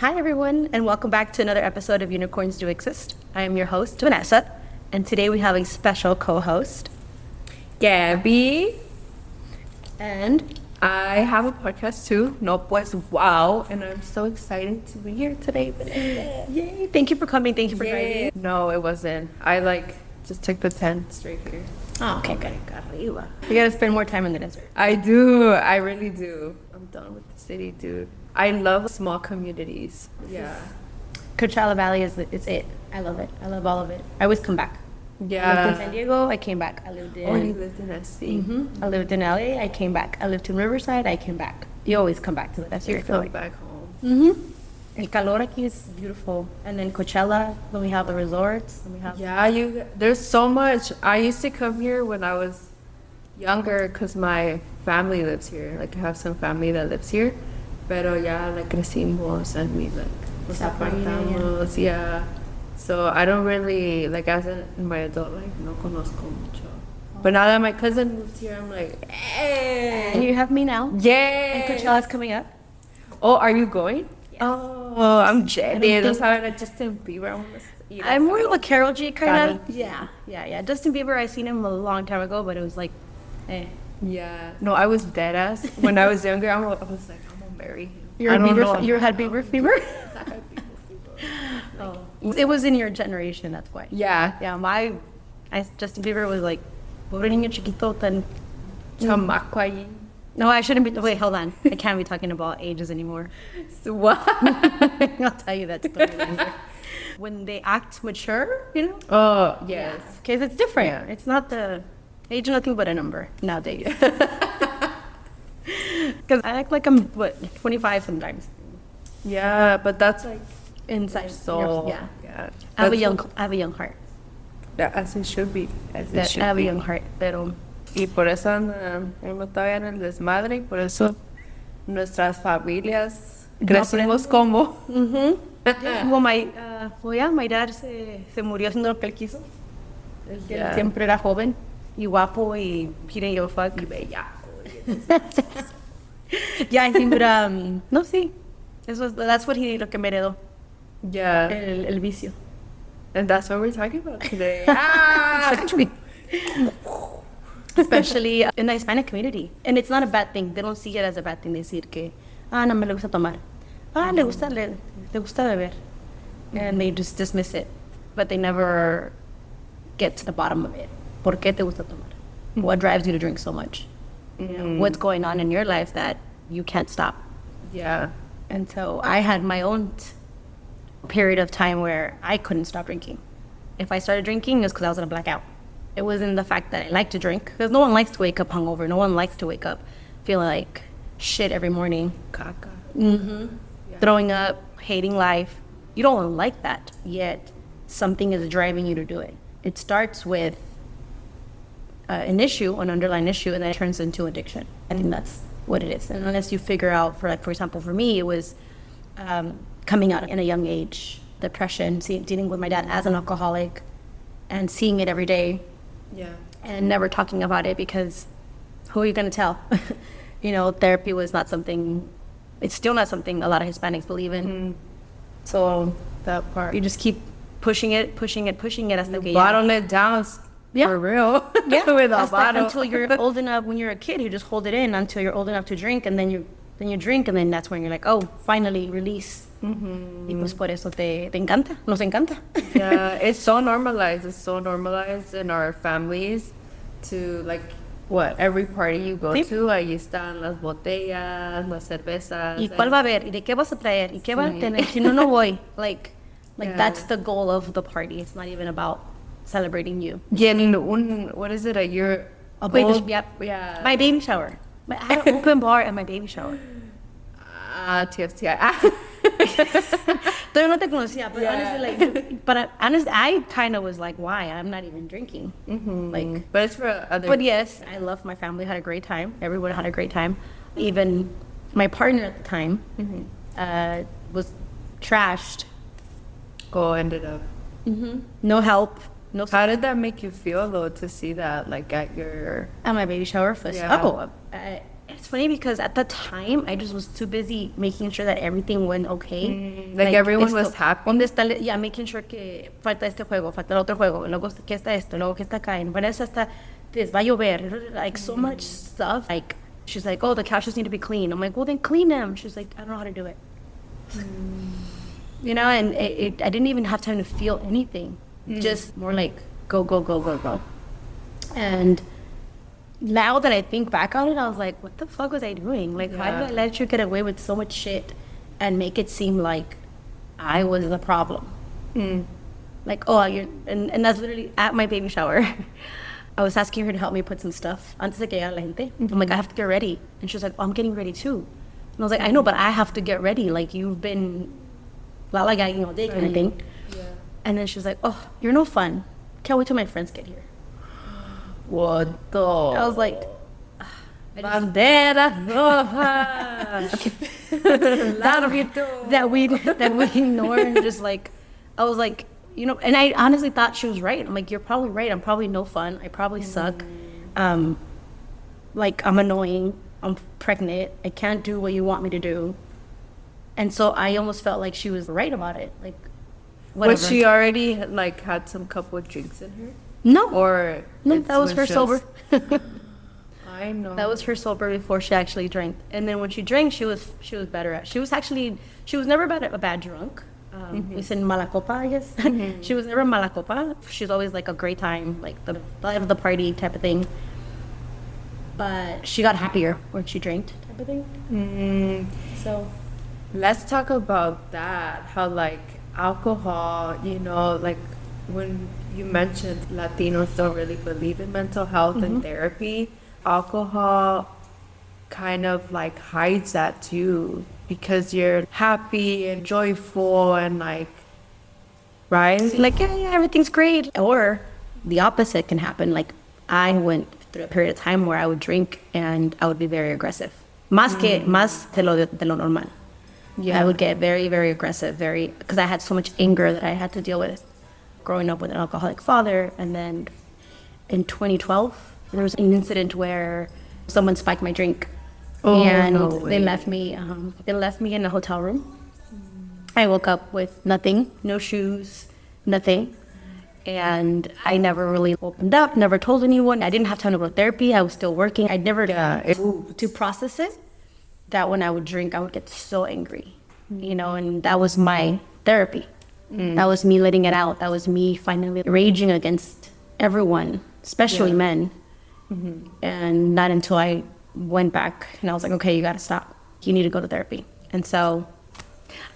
Hi, everyone, and welcome back to another episode of Unicorns Do Exist. I am your host, Vanessa, and today we have a special co-host, Gaby. and I have a podcast too, No Pues Wow, and I'm so excited to be here today. yay! Thank you for coming. Thank you for driving. No, it wasn't. I just took the 10 straight here. Oh, okay, good. You gotta spend more time in the desert. I do. I really do. I'm done with the city, dude. I love small communities. Yeah. Coachella Valley is it. I love it. I love all of it. I always come back. I lived in San Diego. I came back. I lived in. Oh, you lived in SC. I lived in LA. I came back. I lived in Riverside. I came back. You always come back to the desert. You I feel feel like. back home. El calor aquí is beautiful. And then Coachella, then we have the resorts. Then we have There's so much. I used to come here when I was younger because my family lives here. Like, I have some family that lives here. Pero ya, crecimos and we, nos apartamos. Yeah. So I don't really, as in my adult life, no conozco mucho. But now that my cousin moved here, I'm like, hey. And you have me now. Yay. And Coachella's coming up. Oh, are you going? Yes. Oh, I'm jelly. think- Justin Bieber. I'm more of a Karol G kind of. Yeah. Justin Bieber, I seen him a long time ago, but it was like, eh. Yeah. No, I was dead ass. When I was younger, I was like, I'm gonna marry him. You had Bieber fever? Oh. It was in your generation, that's why. Yeah. Yeah, Justin Bieber was like, pobre niño chiquito tan... Chamaco ahí. No, I shouldn't be, wait, hold on. I can't be talking about ages anymore. So what? I'll tell you that story later. When they act mature, you know? Oh, yes. Because it's different. Yeah. It's not the age is nothing but a number nowadays. Because I act like I'm 25 sometimes. Yeah, but that's Inside soul. Yeah. Yeah. I have a young heart. As it should be. As it should I have a be. young heart, pero Y por eso andamos todavía en el desmadre y por eso nuestras familias crecimos como. well, my dad se murió haciendo lo que él quiso. Él siempre era joven y guapo y he didn't give a fuck. Y bellaco. Yeah, I think, but no, sí. That's what lo que me heredó. Yeah. El vicio. And that's what we're talking about today. Actually. Especially in the Hispanic community. And it's not a bad thing. They don't see it as a bad thing. They see it que, no me le gusta tomar. Le gusta beber. And they just dismiss it. But they never get to the bottom of it. ¿Por qué te gusta tomar? What drives you to drink so much? You know, what's going on in your life that you can't stop? Yeah. And so I had my own period of time where I couldn't stop drinking. If I started drinking, it was because I was in a blackout. It wasn't the fact that I like to drink, because no one likes to wake up hungover. No one likes to wake up feeling like shit every morning. Caca. Yeah. Throwing up, hating life. You don't like that, yet something is driving you to do it. It starts with an underlying issue, and then it turns into addiction. I think that's what it is. And unless you figure out, for example, for me, it was coming out in a young age, depression, dealing with my dad as an alcoholic, and seeing it every day. Yeah. And never talking about it, because who are you going to tell? Therapy was not something, it's still not something a lot of Hispanics believe in. So that part. you just keep pushing it hasta que bottle it down. Yeah. For real. Yeah. With a bottle. Until you're old enough. When you're a kid, you just hold it in until you're old enough to drink, and then you drink, and then that's when you're like, oh, finally, release. Y pues por eso te encanta, nos encanta. Yeah, it's so normalized. It's so normalized in our families to, every party you go to, ahí están las botellas, las cervezas. ¿Y cuál va a haber? ¿Y de qué vas a traer? ¿Y qué va a tener? Si no voy. That's the goal of the party. It's not even about celebrating you. Y en what is it, a year? Yeah. My baby shower. I had an open bar at my baby shower. TFTI. Todavía no te conocía, but honestly, I kind of was like, why? I'm not even drinking. But it's for other. But yes, I love my family. Had a great time. Everyone had a great time. Even my partner at the time was trashed. Oh, ended up. No help. No. How did that make you feel though, to see that at your? At my baby shower? First. Yeah. Oh, it's funny because at the time I just was too busy making sure that everything went okay. Like everyone was happy. ¿Dónde está? Yeah, making sure que falta este juego, falta el otro juego, luego que está esto, luego que está acá, and para eso está, this, va a llover, like so much stuff. Like, she's like, oh, the couches need to be clean. I'm like, well, then clean them. She's like, I don't know how to do it. You know, and I didn't even have time to feel anything. Just more like, go, go, go, go, go. And now that I think back on it, I was like, what the fuck was I doing? Like, why did I let you get away with so much shit and make it seem like I was the problem? Like, oh, and that's literally at my baby shower. I was asking her to help me put some stuff antes de que llegara la gente. I'm like, I have to get ready. And she was like, oh, I'm getting ready too. And I was like, I know, but I have to get ready. Like, you've been lollygagging all day kind of thing. Yeah. And then she was like, oh, you're no fun. Can't wait till my friends get here. What the? I was like, Bandera that we ignore and just like, I was like, you know, and I honestly thought she was right. I'm like, you're probably right. I'm probably no fun. I probably suck. Like, I'm annoying. I'm pregnant. I can't do what you want me to do. And so I almost felt like she was right about it. Like, whatever. Was she already like had some couple of drinks in her? No. Or no, that was her sober. I know. That was her sober before she actually drank. And then when she drank, she was better at. She was never a bad drunk. We said mala copa, I guess. She was never mala copa. She's always like a great time, like the life of the party type of thing. But she got happier when she drank type of thing. So let's talk about that. How like alcohol, you know, like when you mentioned Latinos don't really believe in mental health and therapy, alcohol kind of like hides that too, because you're happy and joyful and like, right? Like, yeah, everything's great. Or the opposite can happen. Like, I went through a period of time where I would drink and I would be very aggressive. Más de lo normal. Yeah. I would get very, very aggressive, because I had so much anger that I had to deal with growing up with an alcoholic father. And then in 2012, there was an incident where someone spiked my drink. They left me in a hotel room. I woke up with nothing, no shoes, nothing. And I never really opened up, never told anyone. I didn't have time to go to therapy. I was still working. I'd never to process it. That when I would drink, I would get so angry, you know, and that was my therapy. That was me letting it out. That was me finally raging against everyone, especially men. And not until I went back and I was like, okay, you got to stop. You need to go to therapy. And so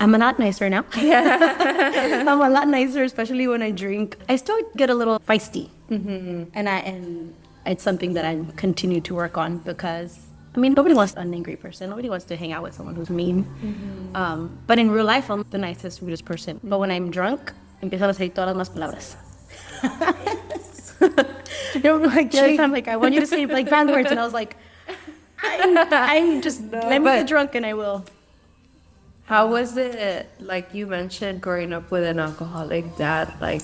I'm a lot nicer now. I'm a lot nicer, especially when I drink. I still get a little feisty. And it's something that I continue to work on because, I mean, nobody wants an angry person. Nobody wants to hang out with someone who's mean. But in real life, I'm the nicest, sweetest person. But when I'm drunk, empiezo a decir todas las palabras. You know, like, every time, like, I want you to say, like, bad words. And I was like, I'm just, let me get drunk and I will. How was it, like you mentioned, growing up with an alcoholic dad? Like,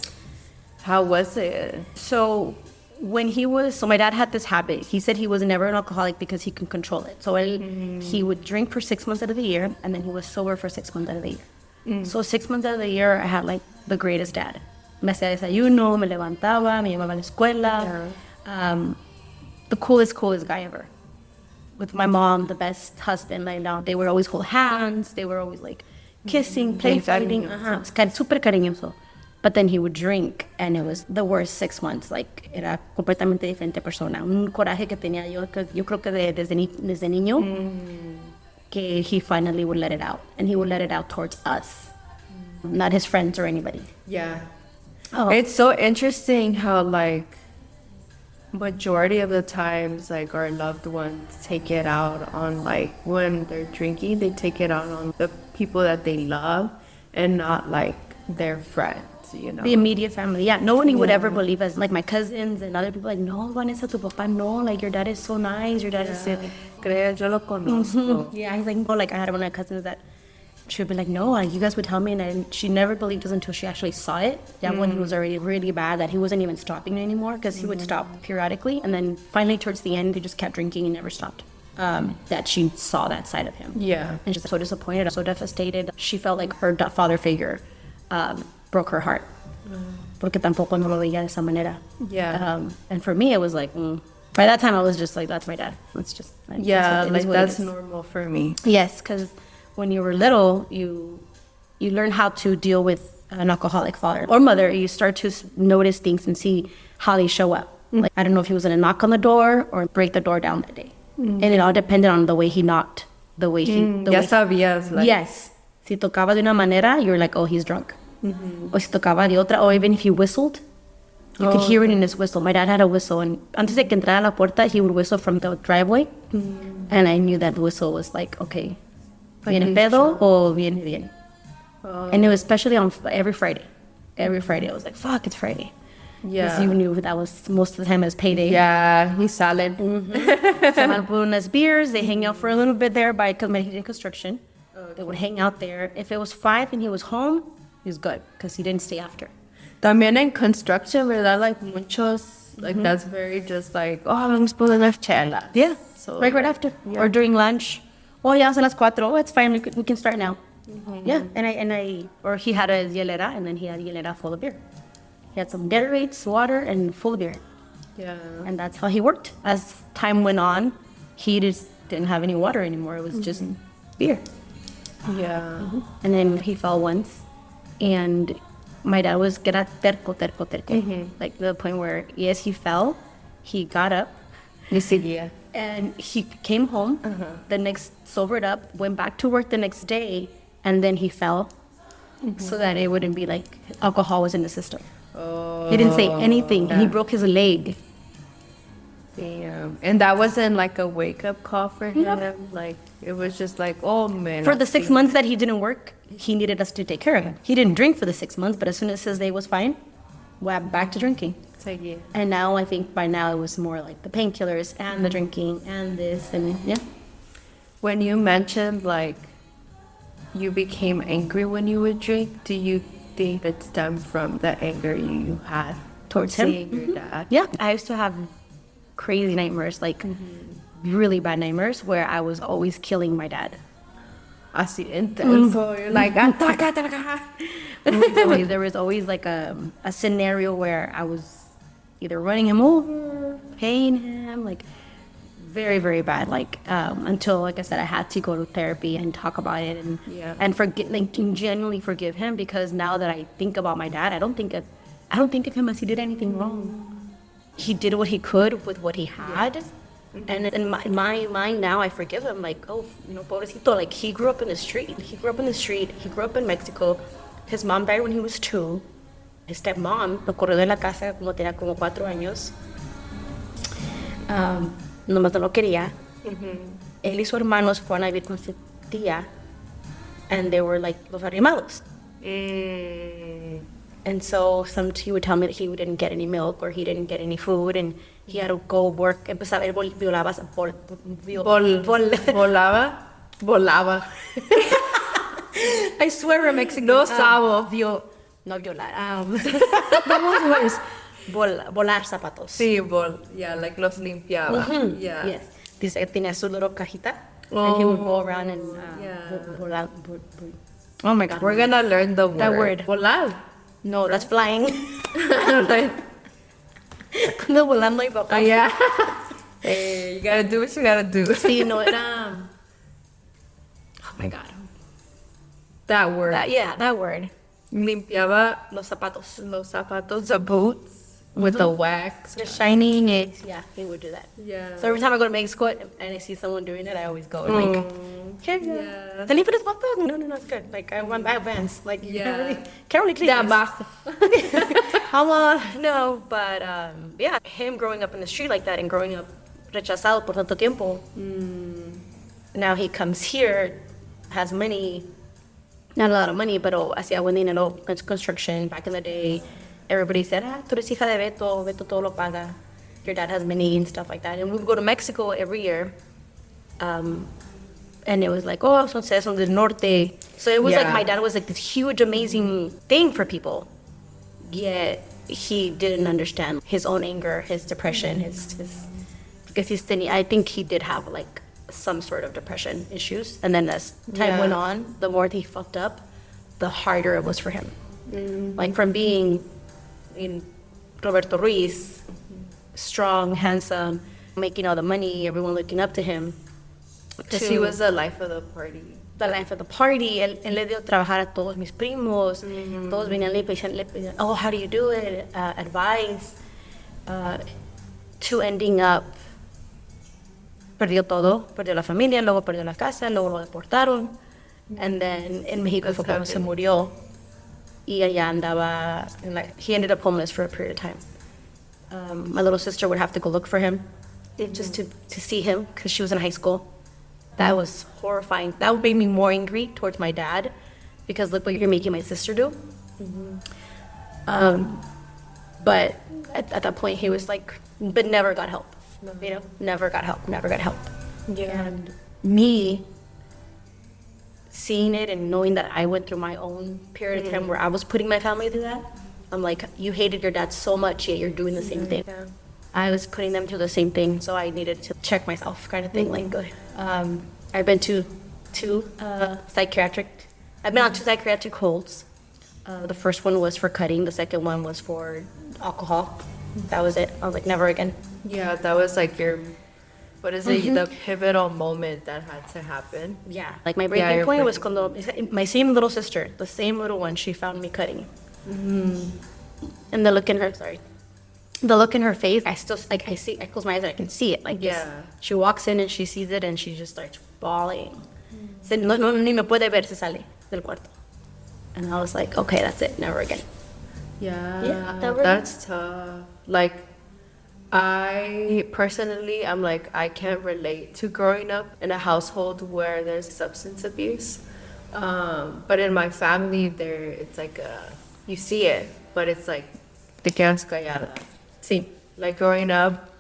how was it? So my dad had this habit. He said he was never an alcoholic because he could control it. So he would drink for 6 months out of the year, and then he was sober for 6 months out of the year. So 6 months out of the year, I had like the greatest dad. Me hacía desayuno, me levantaba, me llevaba a la escuela. The coolest guy ever. With my mom, the best husband. Like, they would always hold hands. They were always like kissing, play fighting. Super cariñoso. But then he would drink, and it was the worst 6 months. Like, era completamente diferente persona. Un coraje que tenía yo creo que desde niño, que he finally would let it out. And he would let it out towards us, not his friends or anybody. Yeah. Oh. It's so interesting how, like, majority of the times, like, our loved ones take it out on, like, when they're drinking, they take it out on the people that they love and not, like, their friends, you know? The immediate family, yeah. No one would ever believe us. Like, my cousins and other people, like, no, Vanessa, tu papá, no. Like, your dad is so nice. Your dad is so... Creo, yo lo conozco. Yeah, he's like, oh, like, I had one of my cousins that she would be like, no, like, you guys would tell me, and she never believed us until she actually saw it. Yeah, when he was already really bad, that he wasn't even stopping anymore, because he would stop periodically, and then finally towards the end, he just kept drinking and never stopped. that she saw that side of him. Yeah. And she's so disappointed, so devastated. She felt like her father figure broke her heart. Porque tampoco no lo veía de esa manera. Yeah. And for me, it was like, by that time, I was just like, that's my dad. It's just, that's normal for me. Yes, because when you were little, you learn how to deal with an alcoholic father or mother. You start to notice things and see how they show up. Like, I don't know if he was going to knock on the door or break the door down that day. And it all depended on the way he knocked, the way he... Ya sabías. Like... Yes. Si tocaba de una manera, you're like, oh, he's drunk. Or si tocaba de otra, or even if he whistled, you could hear it in his whistle. My dad had a whistle, and antes de que entrara a la puerta, he would whistle from the driveway. And I knew that the whistle was like, okay, viene pedo o viene bien. And it was especially on every Friday. Every Friday, I was like, fuck, it's Friday. Yeah. Because you knew that was most of the time as payday. Yeah, he's solid. Someone put in us beers. They hang out for a little bit there by Medellin Construction. They would hang out there. If it was 5 and he was home, he was good because he didn't stay after. También en construction, ¿verdad? Like muchos, like that's very just like, oh, vamos por unas chelas. Yeah, So, right after. Yeah. Or during lunch. Oh, ya son las 4. Oh, it's fine. We can start now. Yeah, and I, or he had a hielera, and then he had a hielera full of beer. He had some Gatorades, water, and full of beer. Yeah. And that's how he worked. As time went on, he just didn't have any water anymore. It was just beer. Yeah. And then he fell once, and my dad was terco. Like the point where, yes, he fell, he got up, and he came home, the next, sobered up, went back to work the next day, and then he fell, so that it wouldn't be like alcohol was in the system. Oh. He didn't say anything, and he broke his leg. Damn. And that wasn't like a wake-up call for him? Like, it was just like, oh, man. For the 6 months that he didn't work, he needed us to take care of him. He didn't drink for the 6 months, but as soon as his day was fine, went back to drinking. Yeah. And now I think by now it was more like the painkillers and the drinking and this and yeah. When you mentioned like you became angry when you would drink, do you think that stemmed from the anger you had Towards him? seeing your dad? Yeah, I used to have crazy nightmares, like really bad nightmares where I was always killing my dad. Así intenso. You're like, ataca, ataca. There was always like a scenario where I was either running him over, paying him, like very, very bad. Like until, like I said, I had to go to therapy and talk about it and forget, like genuinely forgive him, because now that I think about my dad, I don't think of him as he did anything wrong. He did what he could with what he had. And in my mind now, I forgive him. Like, oh, pobrecito. Like, he grew up in the street. He grew up in Mexico. His mom died when he was 2. His stepmom lo corrió de la casa cuando tenía como 4 años. Nomás no lo quería. Él y su hermano se fueron a vivir con su tía. And they were like los arrimados. And so he would tell me that he didn't get any milk or he didn't get any food, and he had to go work. Empezaba, él Volaba. I swear we're Mexican. No sabo. No violar. Vamos, volar zapatos. Sí, yeah, like los limpiaba. Yeah. Yes. Dice que tenía su little cajita, and he would go around and volar. Oh my God. We're gonna learn the word. That word. Volar. No, that's flying. No, volando y boca. Yeah. Hey, you gotta do what you gotta do. Sí, no, era... Oh my God. That word. That word. Limpiaba Los zapatos. the boots with the wax. The shining is, he would do that. Yeah. So every time I go to Mexico and I see someone doing it, I always go and like, here you go. ¿Te limpias los zapatos? No, it's good. Like, I have Vans. Like, can't really clean De this. abajo. How long? No, but him growing up in the street like that and growing up rechazado por tanto tiempo. Now he comes here, has money, not a lot of money, pero hacía buen dinero, construction back in the day. Everybody said, tú eres hija de Beto todo lo paga. Your dad has money and stuff like that. And we would go to Mexico every year. And it was like, oh, son del norte. So it was like my dad was like this huge, amazing thing for people. Yet he didn't understand his own anger, his depression, his because I think he did have like some sort of depression issues. And then as time went on, the more he fucked up, the harder it was for him. Like from being in Roberto Ruiz, strong, handsome, making all the money, everyone looking up to him. Because he was the life of the party. The life of the party. Él le dio trabajar a todos mis primos. Todos venían le pedían, oh, how do you do it? Advice. To ending up, perdió todo. Perdió la familia, luego perdió la casa, luego lo deportaron. And then en México fue cuando se murió. Y allá andaba, and like, he ended up homeless for a period of time. My little sister would have to go look for him just to see him because she was in high school. That was horrifying. That made me more angry towards my dad because look what you're making my sister do. But at that point, he was like, but never got help. You know, never got help. Yeah. And me seeing it and knowing that I went through my own period of time where I was putting my family through that, I'm like, you hated your dad so much, yet you're doing the same thing. Yeah. I was putting them through the same thing, so I needed to check myself, kind of thing. Like, I've been to I've been on 2 psychiatric holds. The first one was for cutting. The second one was for alcohol. That was it. I was like, never again. Yeah, that was like your, what is it, the pivotal moment that had to happen. Yeah, like my breaking point was cuando my same little sister, the same little one, she found me cutting. And the look in her face, I still, like, I close my eyes and I can see it. Like, she walks in and she sees it and she just starts bawling. Ni me puede ver, se sale del cuarto. And I was like, okay, that's it, never again. Yeah, that's tough. Like, I personally, I'm like, I can't relate to growing up in a household where there's substance abuse. But in my family, it's like, you see it, but it's like, te quedas callada. Sí. Like growing up,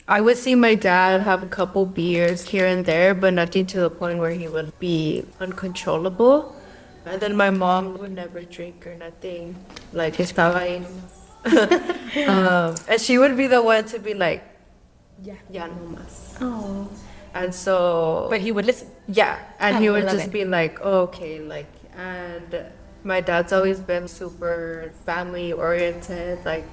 I would see my dad have a couple beers here and there, but nothing to the point where he would be uncontrollable. And then my mom would never drink or nothing. Like, estaba ahí. And she would be the one to be like, ya no más. Oh. And so... But he would listen. Yeah, and Oh, he would I love just it. be like, oh, okay, like, and my dad's always been super family oriented, like,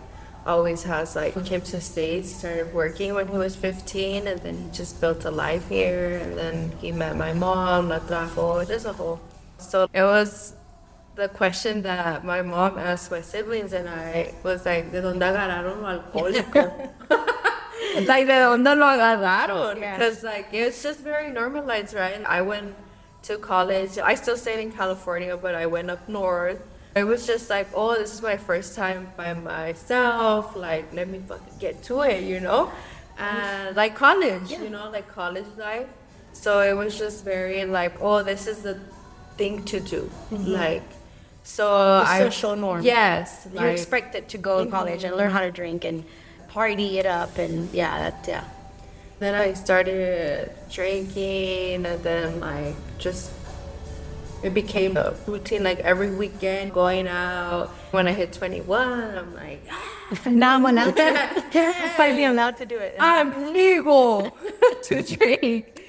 always has, like, he came to the States, started working when he was 15, and then he just built a life here, and then he met my mom, la trajo, just a whole. So it was the question that my mom asked my siblings, and I was like, ¿de dónde agarraron lo alcohólico? Like, ¿de dónde lo agarraron? Because, like, it's just very normalized, right? I went to college. I still stayed in California, but I went up north. It was just like, oh, this is my first time by myself. Like, let me fucking get to it, you know? And, like, college, you know, like, college life. So it was just very, like, oh, this is the thing to do. Like, so The social norm. Yes. You're expected to go to college and learn how to drink and party it up, and Then I started drinking, and then like just it became a routine. Like every weekend, going out. When I hit 21, I'm like, now I'm allowed to. Finally allowed to do it. I'm legal to drink.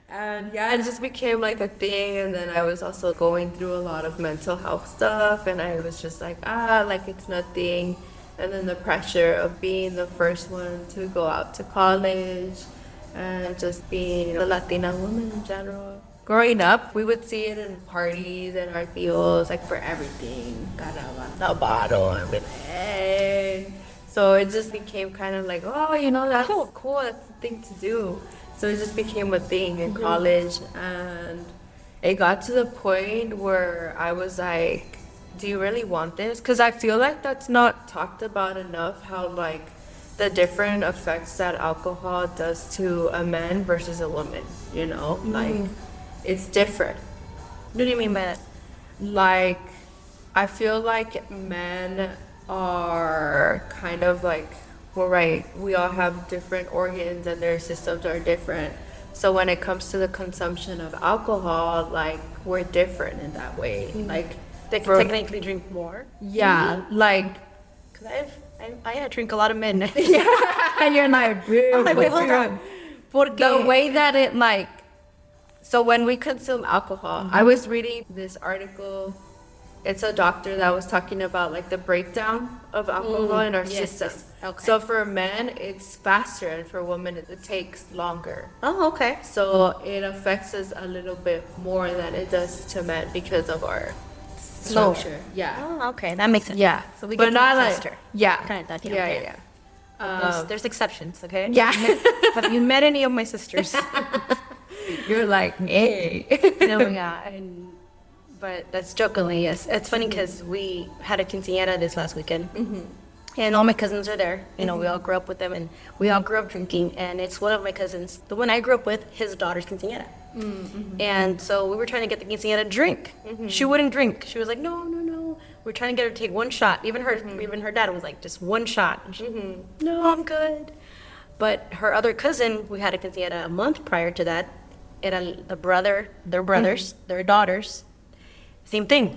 And yeah, it just became like a thing. And then I was also going through a lot of mental health stuff, and I was just like, like it's nothing. And then the pressure of being the first one to go out to college and just being a Latina woman in general. Growing up, we would see it in parties and our tíos, like for everything. The bottle, everything. So it just became kind of like, oh, you know, that's cool, that's the thing to do. So it just became a thing in college, and it got to the point where I was like, do you really want this? Because I feel like that's not talked about enough, how like the different effects that alcohol does to a man versus a woman, you know? Like, it's different. What do you mean by that? Like, I feel like men are kind of like, well, right, we all have different organs and their systems are different. So when it comes to the consumption of alcohol, like, we're different in that way. Like, they can technically drink more. Yeah, like, because I drink a lot of men. Yeah, and you're like, I'm like, wait, hold on. the way that it like, so when we consume alcohol, I was reading this article. It's a doctor that was talking about like the breakdown of alcohol in our system. Yes. Okay. So for men, it's faster, and for women, it takes longer. Oh, okay. So it affects us a little bit more than it does to men because of our Slower. structure. Yeah. Oh, okay. That makes sense. Yeah. So we but get not to like, faster. yeah. Kind of that. Yeah, Okay. yeah. There's exceptions, okay? Yeah. Have you met any of my sisters? You're like, hey. No, yeah. But that's jokingly, yes. It's funny because we had a quinceañera this last weekend. And all my cousins are there. You know, we all grew up with them, and we all grew up drinking. And it's one of my cousins, the one I grew up with, his daughter's quinceañera. And so we were trying to get the quinceañera to drink. She wouldn't drink. She was like, no, no, no. We're trying to get her to take one shot. Even her dad was like, just one shot. And she, no, I'm good. But her other cousin, we had a quinceañera a month prior to that. Their brothers, their daughters, same thing.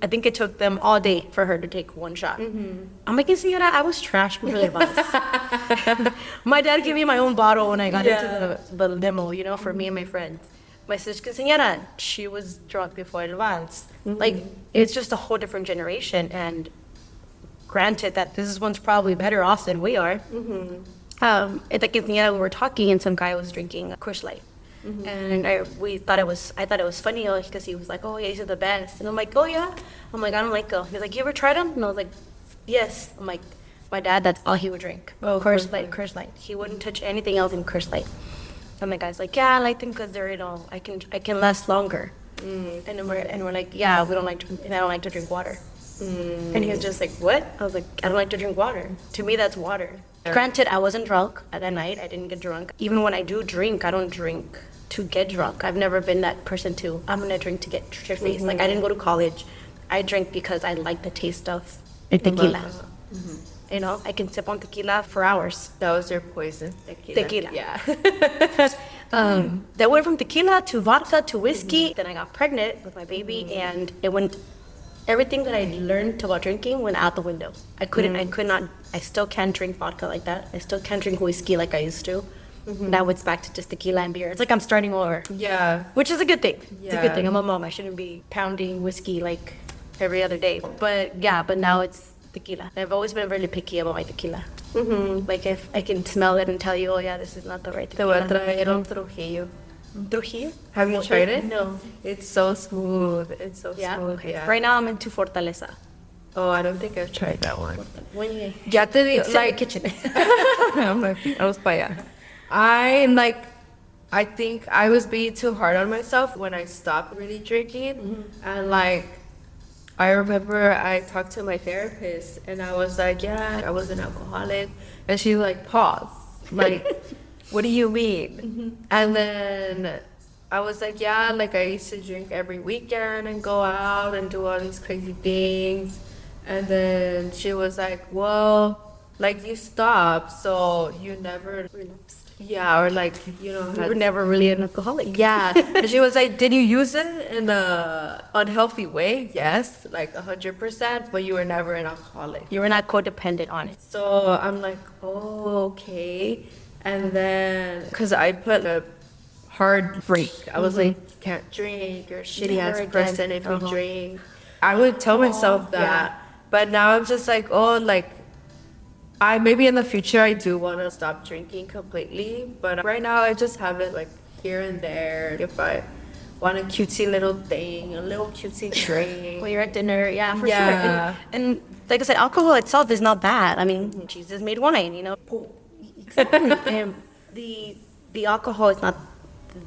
I think it took them all day for her to take one shot. I'm like, quinceañera, I was trash really about this. My dad gave me my own bottle when I got into the limo, you know, for me and my friends. My sister's quinceañera, she was drunk before el vals. Like, it's just a whole different generation. And granted that this one's probably better off than we are. At the quinceañera, we were talking, and some guy was drinking a Kush Light. And I thought it was funny because he was like, oh yeah, these are the best. And I'm like, oh yeah. I'm like, I don't like them. He's like, you ever tried them? And I was like, yes. I'm like, my dad, that's all he would drink. Kush Light. He wouldn't touch anything else in Kush Light. And my guy's like, yeah, I like them because they're, you know, I can last longer. And then we're like, yeah, we don't like to, and I don't like to drink water. And he was just like, what? I was like, I don't like to drink water. To me, that's water. Granted, I wasn't drunk at that night. I didn't get drunk. Even when I do drink, I don't drink to get drunk. I've never been that person to, I'm gonna drink to get shit-faced. Like, I didn't go to college. I drink because I like the taste of tequila. You know, I can sip on tequila for hours. That was your poison. Tequila. Yeah. That went from tequila to vodka to whiskey. Then I got pregnant with my baby, and it went. Everything that I learned about drinking went out the window. I could not. I still can't drink vodka like that. I still can't drink whiskey like I used to. Now it's back to just tequila and beer. It's like I'm starting over. Yeah. Which is a good thing. It's a Yeah. good thing. I'm a mom. I shouldn't be pounding whiskey like every other day. But now it's tequila. I've always been really picky about my tequila. Like, if I can smell it and tell you, oh yeah, this is not the right Te voy a tequila. traer un Trujillo. Trujillo? Have you tried it? No. It's so smooth. It's so Yeah? smooth. Okay. Yeah. Right now I'm into Fortaleza. Oh, I don't think I've tried that one. When you Ya te digo, it's in the like, kitchen. I'm like, vamos para allá. I think I was being too hard on myself when I stopped really drinking. And like, I remember I talked to my therapist and I was like, yeah, I was an alcoholic. And she like, pause. Like, what do you mean? And then I was like, yeah, like I used to drink every weekend and go out and do all these crazy things. And then she was like, well, like you stopped, so you never relapsed. Yeah, or like, you know, You were never really an alcoholic. yeah. And she was like, did you use it in a unhealthy way? Yes, like 100%, but you were never an alcoholic. You were not codependent on it. So I'm like, oh, okay. And then, because I put a hard break. I was like, you can't drink, you're a shitty ass Never again. person if you drink. I would tell myself that. But now I'm just like, oh, like, maybe in the future I do want to stop drinking completely. But right now I just have it like here and there. If I want a cutesy little thing, a little cutesy drink. When you're at dinner, yeah, for Yeah. sure. And like I said, alcohol itself is not bad. I mean, Jesus made wine, you know. Exactly. And the alcohol is not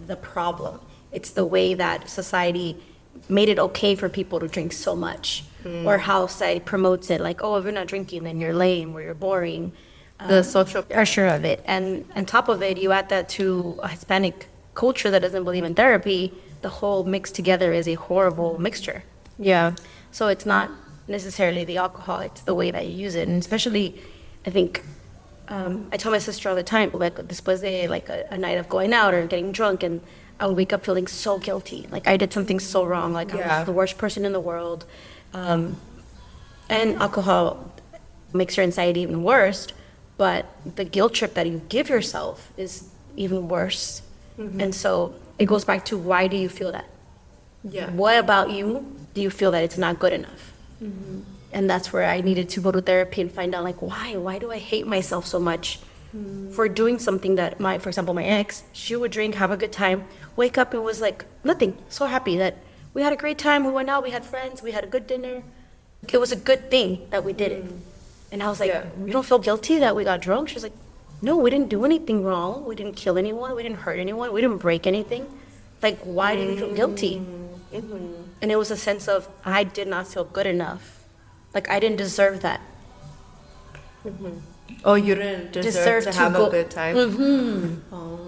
the problem. It's the way that society made it okay for people to drink so much, or how society promotes it. Like, oh, if you're not drinking, then you're lame or you're boring. The social Pressure of it, and on top of it, you add that to a Hispanic culture that doesn't believe in therapy. The whole mixed together is a horrible mixture. Yeah. So it's not necessarily the alcohol, it's the way that you use it. And especially, I think, I tell my sister all the time, like, después de like a night of going out or getting drunk, and I would wake up feeling so guilty. Like I did something so wrong, like I Yeah. was the worst person in the world. And alcohol makes your anxiety even worse, but the guilt trip that you give yourself is even worse. And so it goes back to, why do you feel that? Yeah. What about you do you feel that it's not good enough? And that's where I needed to go to therapy and find out, like, why do I hate myself so much for doing something that for example, my ex, she would drink, have a good time, wake up and was like nothing, so happy that we had a great time, we went out, we had friends, we had a good dinner. It was a good thing that we did it. And I was like, you don't feel guilty that we got drunk? She's like, no, we didn't do anything wrong. We didn't kill anyone. We didn't hurt anyone. We didn't break anything. Like, why do you feel guilty? And it was a sense of, I did not feel good enough. Like, I didn't deserve that. Oh, you didn't deserve to have a good time? Oh,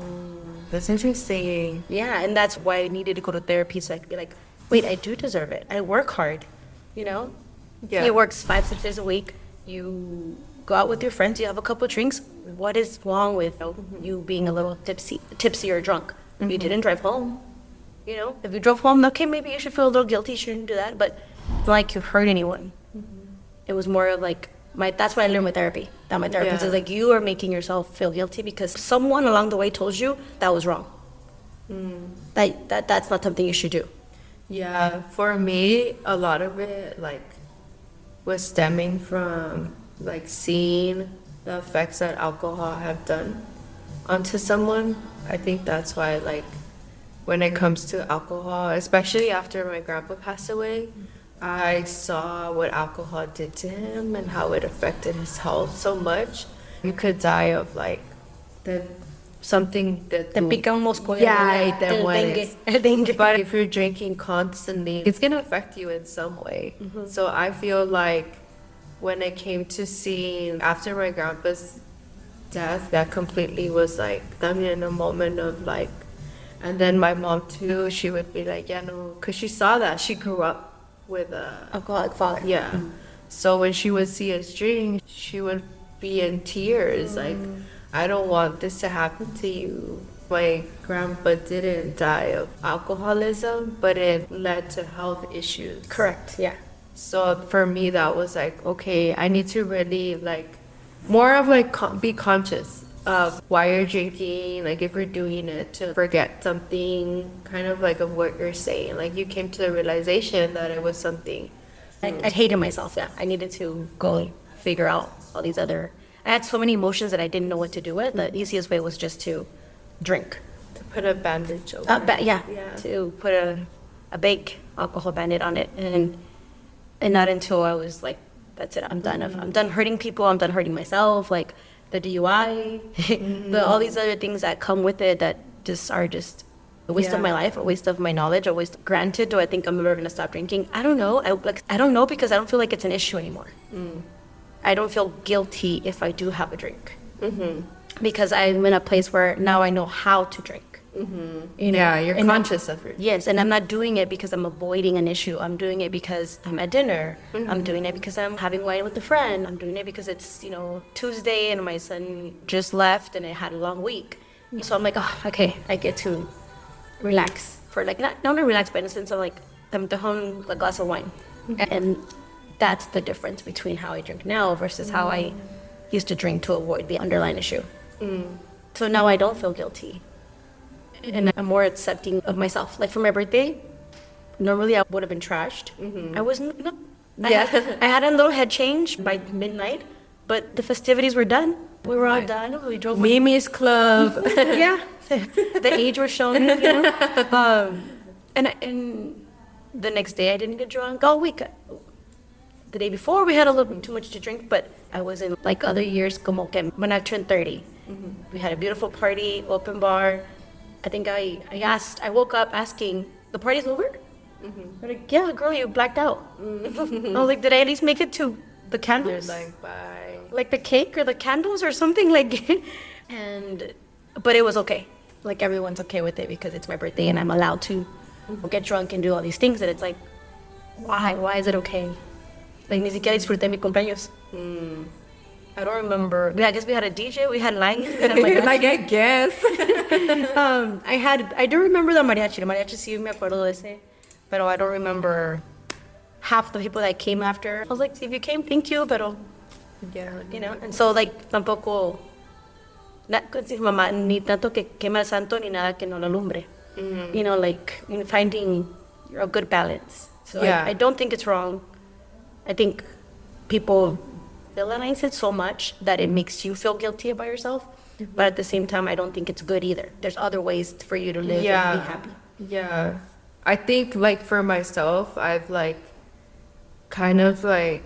that's interesting. Yeah, and that's why I needed to go to therapy, so I could be like, wait, I do deserve it. I work hard, you know? Yeah. He works 5-6 days a week. You go out with your friends, you have a couple drinks. What is wrong with you being a little tipsy or drunk? You didn't drive home. You know, if you drove home, okay, maybe you should feel a little guilty. You shouldn't do that, but it's not like you hurt anyone. It was more of like, that's what I learned with therapy. That my therapist is like, you are making yourself feel guilty because someone along the way told you that was wrong. That's not something you should do. Yeah, for me, a lot of it, like, was stemming from, like, seeing the effects that alcohol have done onto someone. I think that's why, like, when it comes to alcohol, especially after my grandpa passed away, I saw what alcohol did to him and how it affected his health so much. You could die of, like, something that Te pica un mosco. yeah, te El mueres. dengue. But if you're drinking constantly, it's gonna affect you in some way. So I feel like when it came to seeing after my grandpa's death, that completely was like, I mean, in a moment of like, and then my mom too, she would be like, yeah, no, because she saw that. She grew up with a Alcoholic father. yeah. So when she would see us drink, she would be in tears. Like, I don't want this to happen to you. My grandpa didn't die of alcoholism, but it led to health issues. Correct, yeah. So for me, that was like, okay, I need to really like, more of like be conscious of why you're drinking, like if you're doing it to forget something, kind of like of what you're saying. Like you came to the realization that it was something. I hated myself, yeah. I needed to go figure out all these other... I had so many emotions that I didn't know what to do with. The easiest way was just to drink. To put a bandage over. Yeah, to put a big alcohol bandage on it. And not until I was like, that's it, I'm done. I'm done hurting people, I'm done hurting myself, like the DUI, all these other things that come with it that just are just a waste of my life, a waste of my knowledge, a waste. Granted, do I think I'm ever going to stop drinking? I don't know. I don't know because I don't feel like it's an issue anymore. I don't feel guilty if I do have a drink. Because I'm in a place where now I know how to drink. You know? Yeah, you're conscious of it. Yes, and I'm not doing it because I'm avoiding an issue. I'm doing it because I'm at dinner. I'm doing it because I'm having wine with a friend. I'm doing it because it's, Tuesday and my son just left and I had a long week. So I'm like, oh, okay, I get to relax for like, not only relax, but in the sense of like, I'm home a glass of wine. And that's the difference between how I drink now versus how I used to drink to avoid the underlying issue. So now I don't feel guilty. And I'm more accepting of myself. Like for my birthday, normally I would have been trashed. I wasn't. No. I had a little head change by midnight, but the festivities were done. We were all done. We drove. Mimi's Club. Yeah, the age was shown. And the next day I didn't get drunk all week. The day before we had a little bit too much to drink, but I wasn't like other years. Como que when I turned 30, we had a beautiful party, open bar. I think I woke up asking, the party's over? They're like, yeah, girl, you blacked out. I was like, did I at least make it to the candles? You're like, bye. Like the cake or the candles or something like. But it was okay. Like everyone's okay with it because it's my birthday and I'm allowed to get drunk and do all these things. And it's like, why? Why is it okay? Like, ni siquiera disfruté mi cumpleaños. I don't remember. I guess we had a DJ, we had lights. Like, I guess. I do remember the mariachi. The mariachi sí me acuerdo de ese. Pero I don't remember half the people that came after. I was like, if you came, thank you, pero... Yeah. And so, like, tampoco... Con su mamá, ni tanto que quema el santo, ni nada que no lo alumbre. You know, like finding a good balance. So Yeah. I don't think it's wrong. I think people villainize it so much that it makes you feel guilty about yourself. But at the same time, I don't think it's good either. There's other ways for you to live and be happy. Yeah. I think like for myself, I've like kind of like,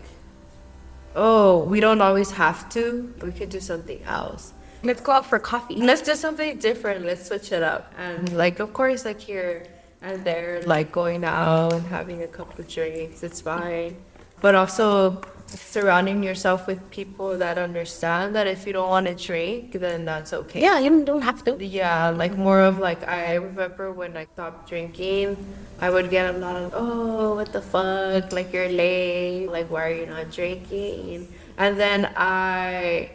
oh, we don't always have to. We could do something else. Let's go out for coffee. Let's do something different. Let's switch it up. And like, of course, like here and there, like going out and having a couple of drinks, it's fine. But also surrounding yourself with people that understand that if you don't want to drink, then that's okay. Yeah, you don't have to. Yeah, like more of like, I remember when I stopped drinking, I would get a lot of, oh, what the fuck, like you're late, like why are you not drinking? And then I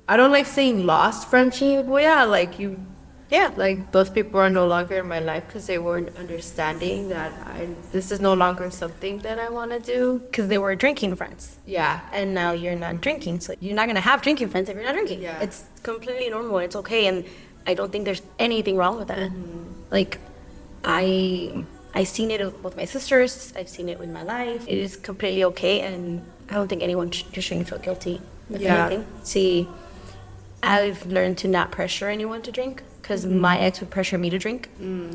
don't like saying lost friendship, but yeah, like you, Yeah. like those people are no longer in my life because they weren't understanding that this is no longer something that I want to do. Because they were drinking friends. Yeah. And now you're not drinking. So you're not going to have drinking friends if you're not drinking. Yeah. It's completely normal. It's okay. And I don't think there's anything wrong with that. Like, I seen it with my sisters. I've seen it with my life. It is completely okay. And I don't think anyone shouldn't feel guilty. If anything. See, I've learned to not pressure anyone to drink. Because my ex would pressure me to drink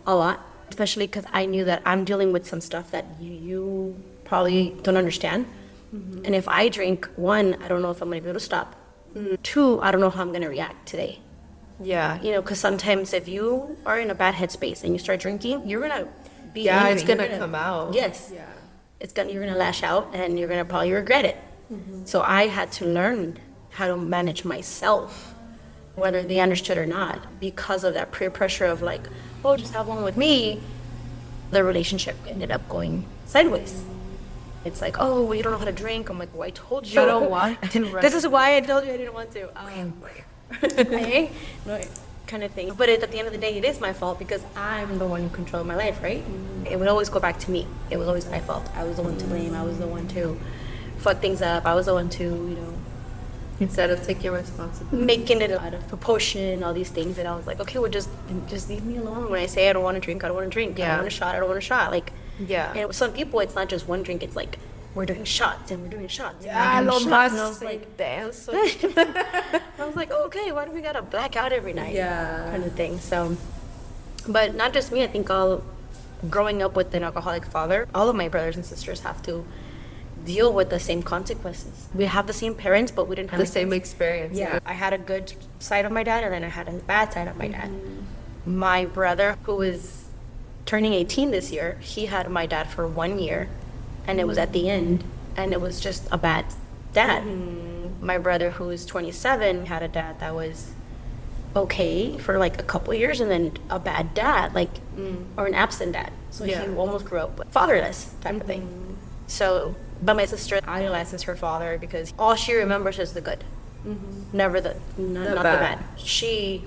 a lot, especially because I knew that I'm dealing with some stuff that you probably don't understand. And if I drink, one, I don't know if I'm going to be able to stop. Two, I don't know how I'm going to react today. Yeah. You know, because sometimes if you are in a bad headspace and you start drinking, you're going to be Yeah, angry. it's gonna come out. Yes. Yeah. You're going to lash out and you're going to probably regret it. So I had to learn how to manage myself, whether they understood or not, because of that peer pressure of like, oh, just have one with me. The relationship ended up going sideways. It's like, oh, well, you don't know how to drink. I'm like, well, I told you. I don't want to. This is why I told you I didn't want to. Hey? No, kind of thing. But at the end of the day, it is my fault because I'm the one who controlled my life, right? It would always go back to me. It was always my fault. I was the one to blame. I was the one to fuck things up. I was the one to, you know, Instead of taking responsibility. making it out of proportion, all these things. And I was like, okay, well, just leave me alone. When I say I don't want to drink, I don't want to drink. I don't want a shot, I don't want a shot. Like, Yeah. and with some people, it's not just one drink. It's like, we're doing shots and we're doing shots. Yeah, and we're lo doing shots. And I más was like, dance. I was like, oh, okay, why do we gotta black out every night? Yeah. Kind of thing. So, but not just me. I think growing up with an alcoholic father, all of my brothers and sisters have to deal with the same consequences. We have the same parents, but we didn't have The same experience. Yeah. I had a good side of my dad, and then I had a bad side of my dad. My brother, who is turning 18 this year, he had my dad for 1 year, and it was at the end, and it was just a bad dad. My brother, who is 27, had a dad that was okay for like a couple years, and then a bad dad, like, or an absent dad. So Yeah. he almost grew up fatherless type of thing. So, but my sister idolizes her father because all she remembers is the good, never not the bad. She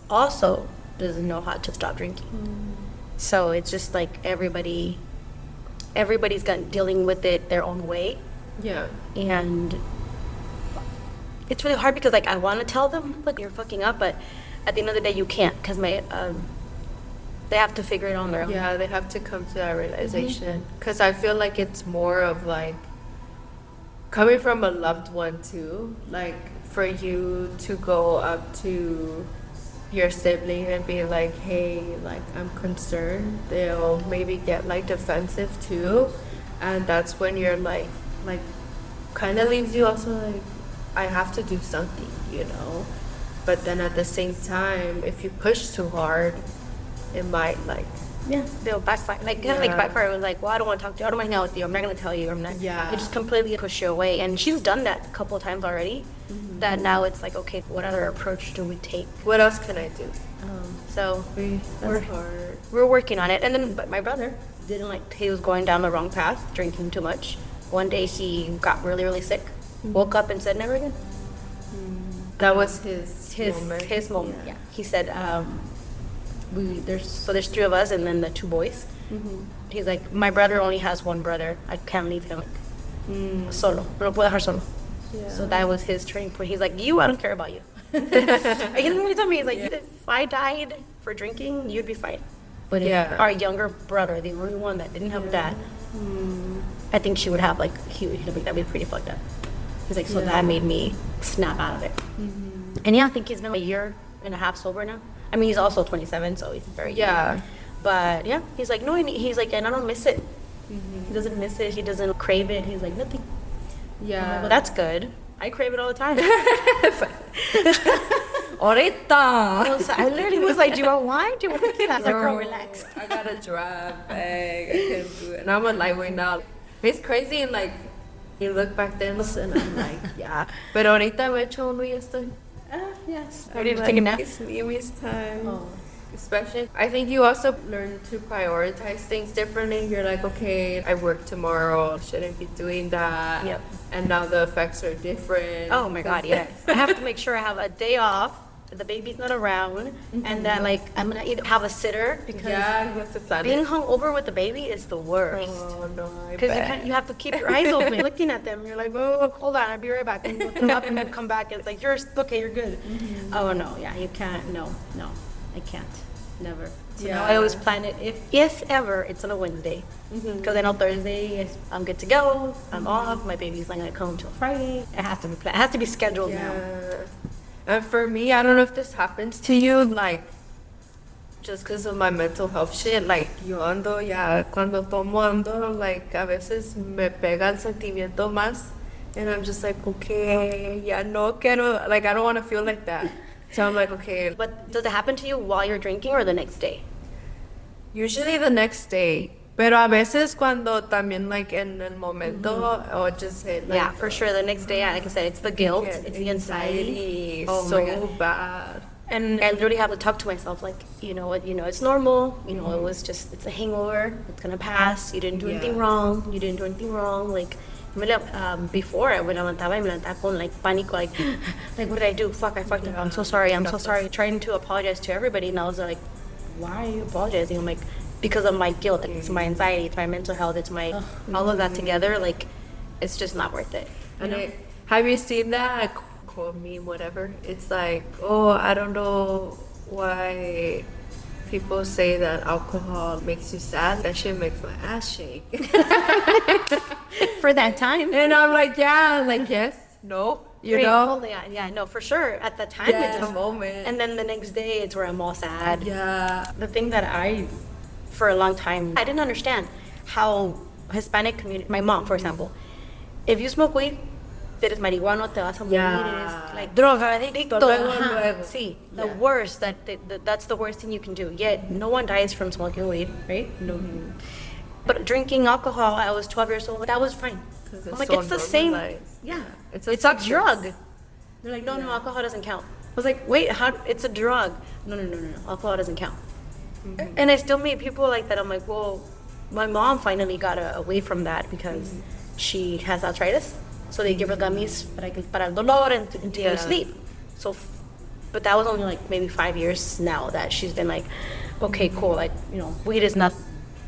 also doesn't know how to stop drinking. So it's just like everybody's dealing with it their own way, Yeah. and it's really hard because like I want to tell them like you're fucking up, but at the end of the day you can't because they have to figure it on their own. Yeah, they have to come to that realization. Because I feel like it's more of like coming from a loved one too. Like for you to go up to your sibling and be like, hey, like I'm concerned, they'll maybe get like defensive too. And that's when you're like kind of leaves you also like, I have to do something, you know? But then at the same time, if you push too hard, it might like they'll backfire, like kind of like backfire. It was like, well, I don't want to talk to you, I don't want to hang out with you, I'm not going to tell you, I'm not. Yeah. It just completely push you away, and she's done that a couple of times already. That now it's like, okay, what other approach do we take? what else can I do? So That's hard. we're working on it. And then, but my brother didn't like, he was going down the wrong path, drinking too much. One day he got really, really sick, woke up and said, never again. That was his moment. Yeah. He said, there's three of us and then the two boys. He's like, my brother only has one brother. I can't leave him solo. No lo puedo dejar solo. Yeah. So that was his turning point. He's like, I don't care about you. He literally told me, he's like, if I died for drinking, you'd be fine. But if our younger brother, the only one that didn't have a dad, I think she would have like, that'd be pretty fucked up. He's like, so that made me snap out of it. And yeah, I think he's been a year and a half sober now. I mean, he's also 27, so he's very young. But yeah, he's like, no, he's like, and I don't miss it. He doesn't miss it. He doesn't crave it. He's like, nothing. Yeah. Like, well, that's good. I crave it all the time. Ahorita. I literally was like, do you want wine? Do you want tequila? I was like, girl, relax. I got a draft bag. I can't do it. And I'm a lightweight now. It's crazy, and like, you look back then, and I'm like, yeah. But ahorita me echo uno y estoy. Yes. Ready to take a nap? It's Mimi's time. Especially, I think you also learn to prioritize things differently. You're like, okay, I work tomorrow, shouldn't be doing that. Yep. And now the effects are different. Oh my God, yes. I have to make sure I have a day off, the baby's not around, and that like I'm gonna either have a sitter because you have to plan being it. hungover with the baby is the worst. Oh no, I Because bet. you have to keep your eyes open, looking at them. You're like, oh, hold on, I'll be right back. And you look them up and you come back, and it's like, you're okay, you're good. Oh no, yeah, you can't. No, I can't. Never. So now I always plan it if ever it's on a Wednesday, because I know Thursday I'm good to go. I'm off. My baby's not gonna come until Friday. It has to be planned. It has to be scheduled now. And for me, I don't know if this happens to you, like, just because of my mental health shit, like, yo ando ya, cuando tomo ando, like, a veces me pega el sentimiento más, and I'm just like, okay, ya no quiero, like, I don't want to feel like that. So I'm like, okay. But does it happen to you while you're drinking or the next day? Usually the next day. Pero a veces cuando también, like, en el momento, or just say, like, Yeah, for sure. The next day, like I said, it's the guilt, it's the anxiety. Oh my so God. bad. And I literally have to talk to myself, like, you know what, it's normal. You know, it's a hangover. It's gonna pass. You didn't do anything wrong. Like, before I me levantaba con like pánico, like what did I do? Fuck, I fucked up. I'm so sorry. Trying to apologize to everybody, and I was like, why are you apologizing? I'm like, because of my guilt. Like, it's my anxiety. It's my mental health. It's my all of that together. Like, it's just not worth it. And have you seen that quote meme, whatever? It's like, oh, I don't know why people say that alcohol makes you sad. That shit makes my ass shake. For that time. And I'm like, yeah, like, yes, no, you know? Yeah, no, for sure. At the time, Yeah, it just, the moment. and then the next day, it's where I'm all sad. Yeah. The thing that for a long time, I didn't understand how Hispanic community, my mom, for example, if you smoke weed, eres marihuana, te vas a morir, eres like droga, adicto. Luego. Sí, the worst, that's the worst thing you can do. Yet, no one dies from smoking weed, right? No. But drinking alcohol, I was 12 years old, that was fine. I'm like, so it's the same. normalized. Yeah, It's it's a a drug. They're like, no, alcohol doesn't count. I was like, wait, how? It's a drug. No, alcohol doesn't count. And I still meet people like that. I'm like, well, my mom finally got away from that because she has arthritis. So they give her gummies para el dolor and to sleep. So, but that was only like maybe 5 years now that she's been like, okay, cool. Like, weed is not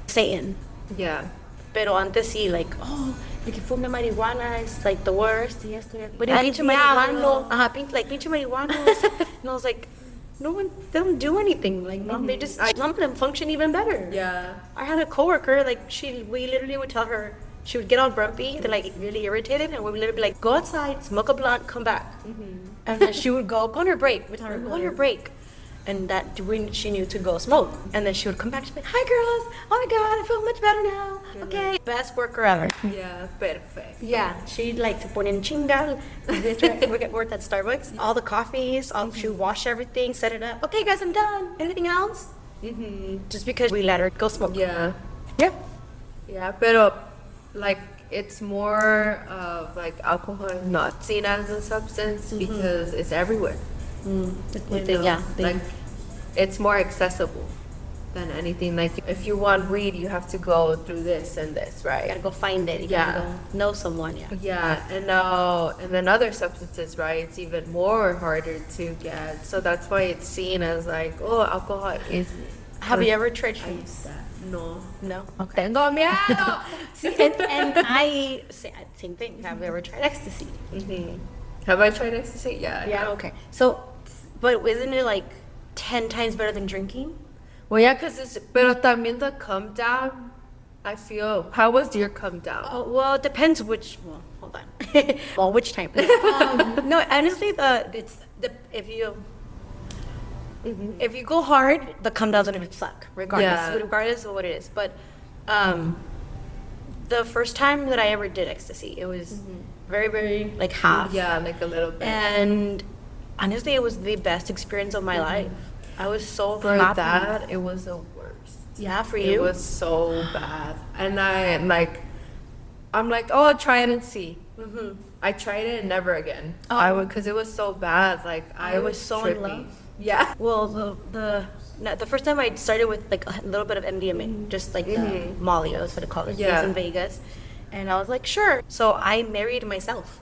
Satan. Yeah. Pero antes sí, like, oh, like if fume marijuana is like the worst. Yes, but pinche marihuana, pinche marihuana. And I was like, they don't do anything. Like, mom, they just, some of them function even better. Yeah. I had a coworker, like, we literally would tell her, she would get all grumpy, and like really irritated, and we would literally be like, go outside, smoke a blunt, come back. And then she would go on her break. We'd tell her, go on your break. And that when she knew to go smoke. And then she would come back, she'd be like, hi girls, oh my God, I feel much better now. Okay. Best worker ever. Yeah, perfect. Yeah, she like to put in chingal. We get worked at Starbucks. All the coffees, she would wash everything, set it up. Okay guys, I'm done. Anything else? Just because we let her go smoke. Yeah. Yeah. Yeah, pero like it's more of like alcohol is not seen as a substance because it's everywhere. Like it's more accessible than anything. Like if you want weed, you have to go through this and this, right? You gotta go find it. You gotta go know someone. Yeah, and then other substances, right? It's even more harder to get. So that's why it's seen as like, oh, alcohol is. Have you ever tried shrooms? No. Okay. Tengo miedo. and I same thing. Have you ever tried ecstasy? Have I tried ecstasy? Yeah. Yeah. Okay. So But isn't it like 10 times better than drinking? Well, yeah, because it's, pero también the come down, I feel, how was your come down? Oh, well, it depends which. Well, hold on. Well, which time? No, honestly, if you go hard, the come down's gonna suck, regardless of what it is. But the first time that I ever did ecstasy, it was very, very like half. Yeah, like a little bit. And honestly, it was the best experience of my life. I was so For happy. that, it was the worst. Yeah, for It you. was so bad. And I'm like, oh, I'll try it and see. I tried it and never again. Oh. I would, because it was so bad. Like, I was was so trippy. in love. Yeah. Well, the first time I started with like a little bit of MDMA, just like the Molly, I was what to call it. It was in Vegas, and I was like, sure. So I married myself.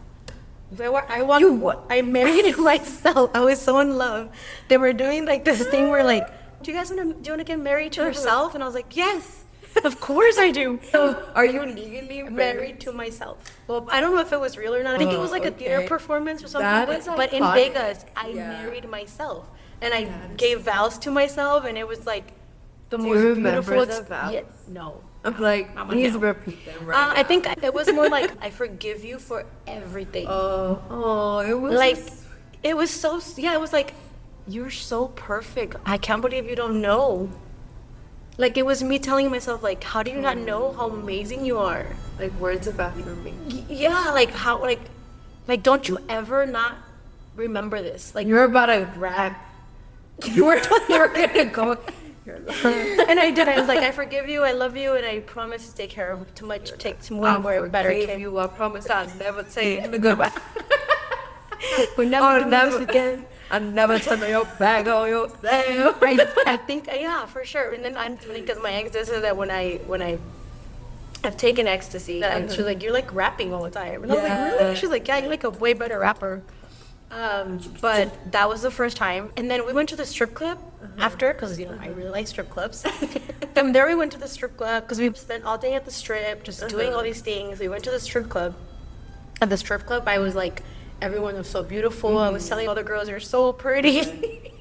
I married myself. I was so in love. They were doing like this thing where like, do you want to get married to yourself? And I was like, yes, of course I do. So, are you legally Married to myself. Well, I don't know if it was real or not. I think it was like a theater performance or something. That is but in iconic. Vegas, I married myself, and I gave vows to myself, and it was like the most beautiful. The vows? Yeah, no. I'm like, please no. repeat them right I think it was more like I forgive you for everything. Oh, it was Like it was so. Yeah, it was like you're so perfect. I can't believe you don't know. Like it was me telling myself, like, how do you not know how amazing you are? like words of affirmation. Yeah, like how, like don't you ever not remember this? Like, You're about to rap. You were gonna go. and I did. I was like, I forgive you, I love you, and I promise to take care of take more better care of you. I promise I'll never say goodbye. We're never doing this again. I'll never turn your back on yourself. I think, yeah, for sure. And then I'm because my ex said that when I have taken ecstasy, that she's like, you're like rapping all the time. And I was like, really? She's like, yeah, you're like a way better rapper. But that was the first time. And then we went to the strip club after, because, I really like strip clubs. From there, we went to the strip club because we spent all day at the strip, just doing all these things. We went to the strip club. At the strip club, I was like, everyone was so beautiful. I was telling other girls, you're so pretty.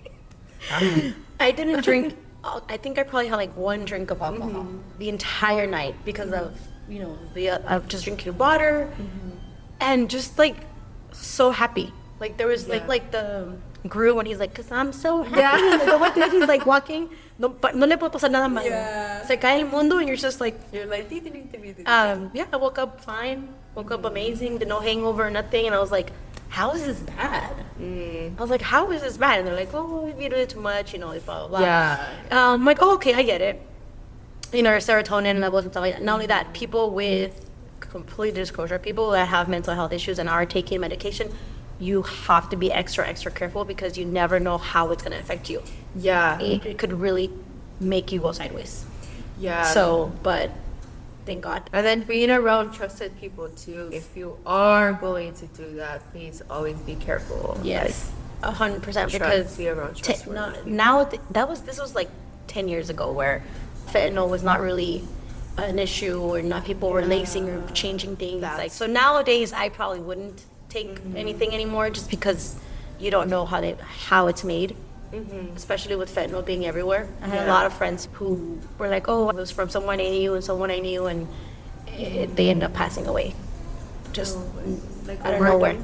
I didn't drink. I think I probably had like one drink of alcohol the entire night because of, of just drinking water and just like so happy. Like there was like the Gru when he's like, cause I'm so happy. Yeah. The one thing he's like walking, no le puedo pasar nada malo. Yeah. Se cae el mundo and you're just like, You're like, yeah, I woke up fine, woke up amazing, no hangover, nothing, and I was like, how is this bad? I was like, how is this bad? And they're like, oh, if you do it too much, blah, blah, blah. Yeah. I'm like, oh, okay, I get it. Serotonin levels and stuff like that. Not only that, people with complete disclosure, people that have mental health issues and are taking medication, you have to be extra, extra careful because you never know how it's going to affect you. Yeah. It could really make you go sideways. Yeah. So, but thank God. And then being around trusted people too. If you are going to do that, please always be careful. Yes, 100%. Because be around trustworthy. this was like 10 years ago where fentanyl was not really an issue or not people were lacing or changing things. So nowadays I probably wouldn't take anything anymore just because you don't know how it's made. Especially with fentanyl being everywhere. I had a lot of friends who were like, oh, it was from someone I knew and someone I knew, and they end up passing away. Just like out of nowhere.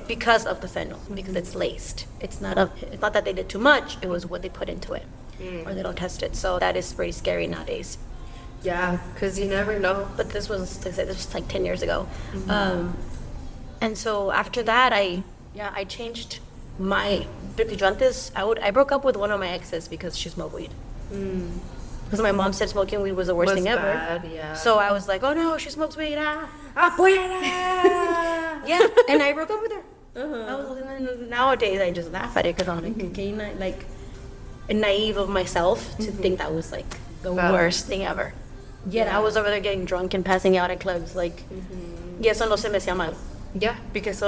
Because of the fentanyl, because it's laced. It's not that they did too much, it was what they put into it. Or they don't test it. So that is pretty scary nowadays. Yeah, because you never know. But this was, like I said, this was like 10 years ago. And so after that, I changed my, because I broke up with one of my exes because she smoked weed. Because my mom said smoking weed was the worst thing ever. Bad, yeah. So I was like, oh no, she smokes weed. Afuera! Yeah, and I broke up with her. Nowadays, I just laugh at it because I'm like, okay, like naive of myself to think that was like the worst thing ever. Yet I was over there getting drunk and passing out at clubs, like, y eso no se me hacía mal. Yeah. Because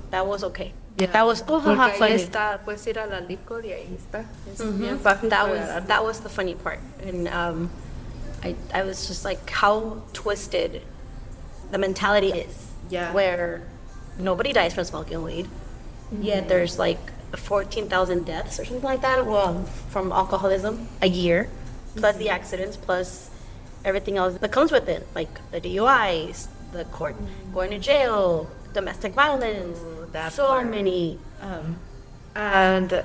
that was okay. Yeah. That was Porque ahí funny. está, puedes ir a la licor y ahí está. Es bien fácil That was the funny part. And I was just like, how twisted the mentality is. Yeah. Where nobody dies from smoking weed. Yet there's like 14,000 deaths or something like that, well, from alcoholism a year, plus the accidents, plus everything else that comes with it, like the DUIs, the court, going to jail, domestic violence, that so part. many. And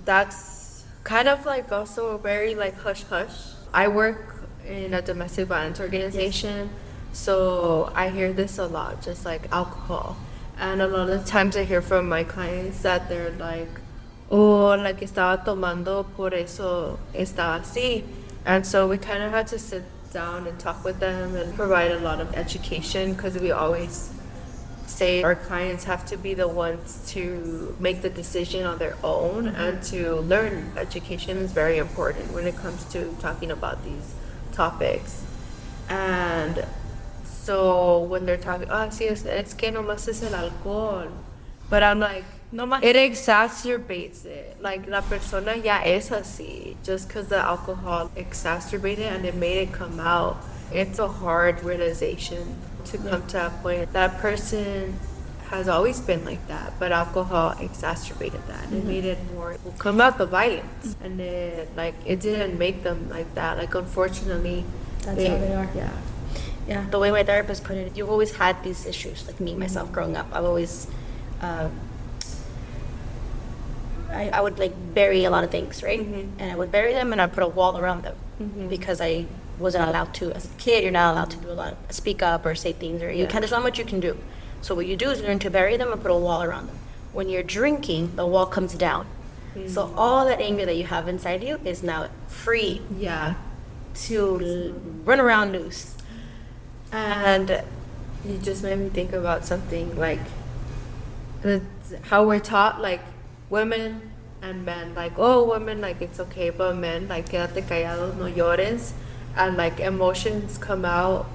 that's kind of like also very like hush hush. I work in a domestic violence organization, so I hear this a lot, just like alcohol. And a lot of times I hear from my clients that they're like, oh, like estaba tomando, por eso estaba así. And so we kind of had to sit down and talk with them and provide a lot of education, because we always say our clients have to be the ones to make the decision on their own and to learn. Education is very important when it comes to talking about these topics. And so when they're talking, oh, sí, es que nomás es el alcohol. But I'm like, No más. it exacerbates it. Like, la persona ya es así, just because the alcohol exacerbated and it made it come out. It's a hard realization to come to a point. That person has always been like that, but alcohol exacerbated that. It made it more, come out the violence. And it didn't make them like that. Like, unfortunately, That's how they are. Yeah. Yeah, the way my therapist put it, you've always had these issues, like me, myself, growing up. I've always, I would like bury a lot of things, right? And I would bury them and I'd put a wall around them because I wasn't allowed to. As a kid, you're not allowed to do a lot, speak up or say things, or you can't, there's not much you can do. So what you do is learn to bury them and put a wall around them. When you're drinking, the wall comes down. So all that anger that you have inside you is now free Yeah. to run around loose. And you just made me think about something like how we're taught, like women and men, like, oh, women, like it's okay, but men, like quédate callado, no llores, and like emotions come out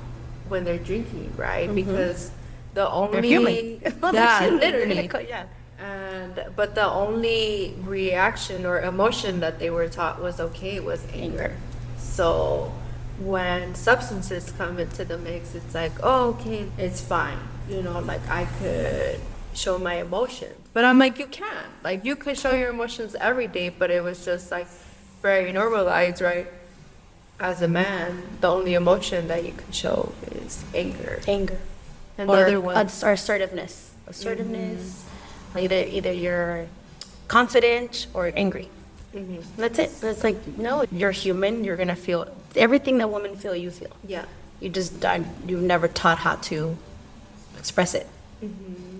when they're drinking, right? Because the only They're human. yeah, They're literally, yeah. but the only reaction or emotion that they were taught was okay was anger. So when substances come into the mix, it's like, oh, okay, it's fine. You know, like I could show my emotions. But I'm like, you can't. Like, you could show your emotions every day, but it was just like very normalized, right? As a man, the only emotion that you can show is anger. Anger. And Or the other one, or assertiveness. Either you're confident or angry. That's it. It's like, no, you're human. You're gonna feel everything that women feel. You feel. yeah. You've never taught how to express it,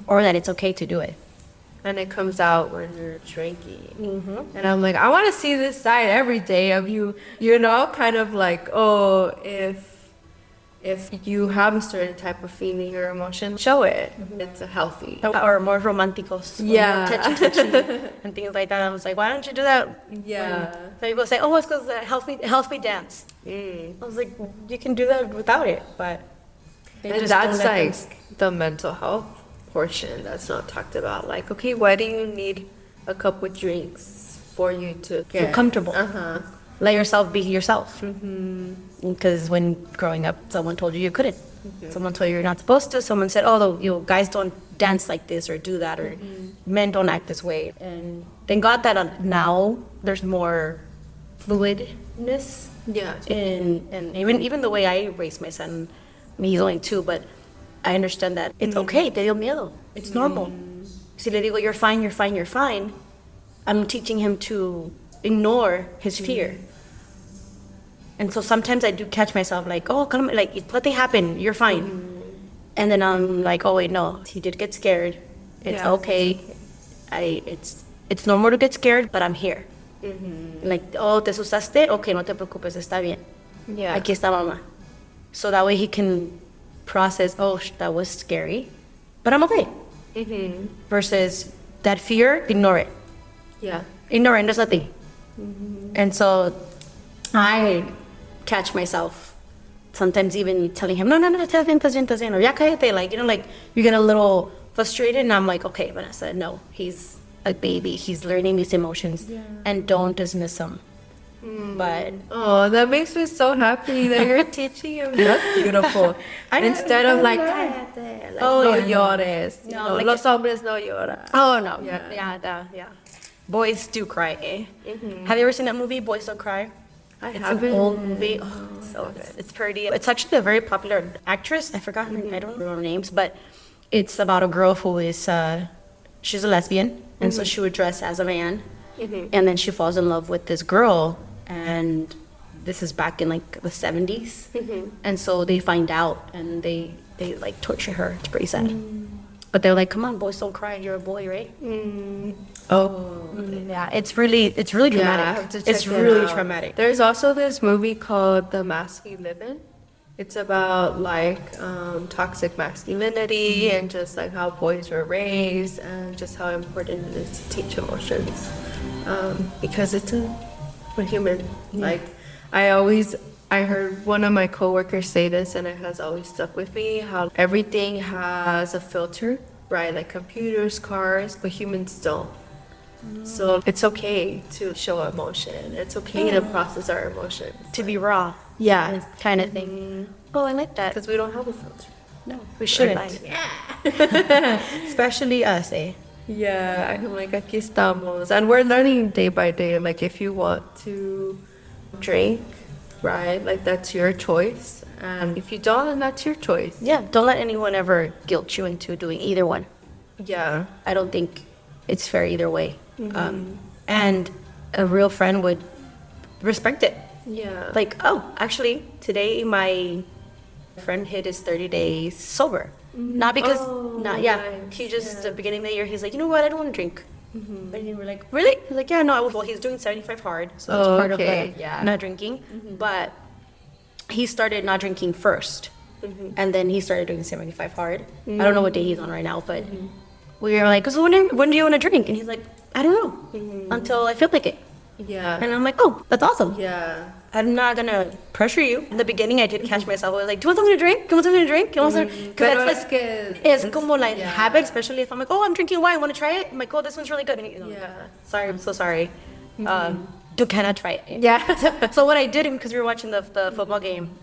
or that it's okay to do it. And it comes out when you're drinking. And I'm like, I want to see this side every day of you, you know, kind of like, oh, if you have a certain type of feeling or emotion, show it. It's a healthy. Or more romanticos. Or Yeah. more touchy and things like that. I was like, why don't you do that? Yeah. Some people say, oh, it's because it helps me dance. I was like, you can do that without it, but they And just don't that's let them like the mental health portion that's not talked about. Like, okay, why do you need a couple of drinks for you to feel comfortable. Uh-huh. Let yourself be yourself. Because when growing up, someone told you couldn't. Someone told you you're not supposed to. Someone said, oh, guys don't dance like this or do that, or men don't act this way. And thank God that now there's more fluidness Yeah. and even the way I raise my son. I mean, he's only 2, but I understand that it's okay. Te dio miedo. It's normal. Si le digo, you're fine, you're fine, you're fine, I'm teaching him to ignore his fear. And so sometimes I do catch myself like, oh, come, like, let it happen, you're fine. And then I'm like, oh, wait, no, he did get scared. It's Yeah. okay. It's normal to get scared, but I'm here. Like, oh, te asustaste? Okay, no te preocupes, está bien. Yeah. Aquí está mamá. So that way he can process, oh, that was scary, but I'm okay. Versus that fear, ignore it. Yeah. Ignore it, there's nothing. And so I catch myself sometimes even telling him, no, estás bien, or ya cállate, like, you know, like, you get a little frustrated, and I'm like, okay, Vanessa, no, he's a baby, he's learning these emotions, and don't dismiss him. But Oh, that makes me so happy that you're teaching him. That's beautiful. Instead of like, cállate, like Oh, no yeah, no. llores. You No, know, like los hombres no lloran. oh no, Yeah. yeah. Boys do cry, eh? Have you ever seen that movie, Boys Don't Cry? I It's haven't. an old movie. Oh, so it's pretty. It's actually a very popular actress. I forgot her. I don't remember her names, but it's about a girl who is she's a lesbian, and so she would dress as a man, and then she falls in love with this girl, and this is back in like the 70s, and so they find out, and they like torture her. It's pretty sad. But they're like, come on, boys don't cry. You're a boy, right? Oh. Yeah, it's really dramatic. Yeah, I have to check it's it really out. traumatic. There's also this movie called The Mask We Live In. It's about like toxic masculinity and just like how boys were raised and just how important it is to teach emotions because we're human. Like I heard one of my coworkers say this and it has always stuck with me, how everything has a filter, right? Like computers, cars, but humans don't. So it's okay to show emotion. It's okay to process our emotions. To be raw. Yeah. Kind of thing. Oh, I like that. Because we don't have a filter. No, we shouldn't. Especially us, eh? Yeah, I'm like, aquí estamos. And we're learning day by day. Like, if you want to drink, right? Like, that's your choice. And if you don't, then that's your choice. Yeah, don't let anyone ever guilt you into doing either one. Yeah. I don't think it's fair either way. And a real friend would respect it. Yeah. Like, oh, actually, today my friend hit his 30 days sober. Not because, nice. He just, at the beginning of the year, he's like, you know what, I don't want to drink. And we were like, really? He's like, yeah, no, well, he's doing 75 hard, so it's part of the not drinking. But he started not drinking first, and then he started doing 75 hard. I don't know what day he's on right now, but we were like, so when do you want to drink? And he's like, I don't know, until I feel like it. Yeah. And I'm like, oh, that's awesome. Yeah. I'm not gonna pressure you. In the beginning, I did catch myself. I was like, do you want something to drink? Do you want something to drink? Do you want something? Because that's like, it's como like habit, especially if I'm like, oh, I'm drinking wine. Want to try it? I'm like, oh, this one's really good. And you know, sorry, I'm so sorry. You cannot try it. Yeah. So what I did, because we were watching the football game,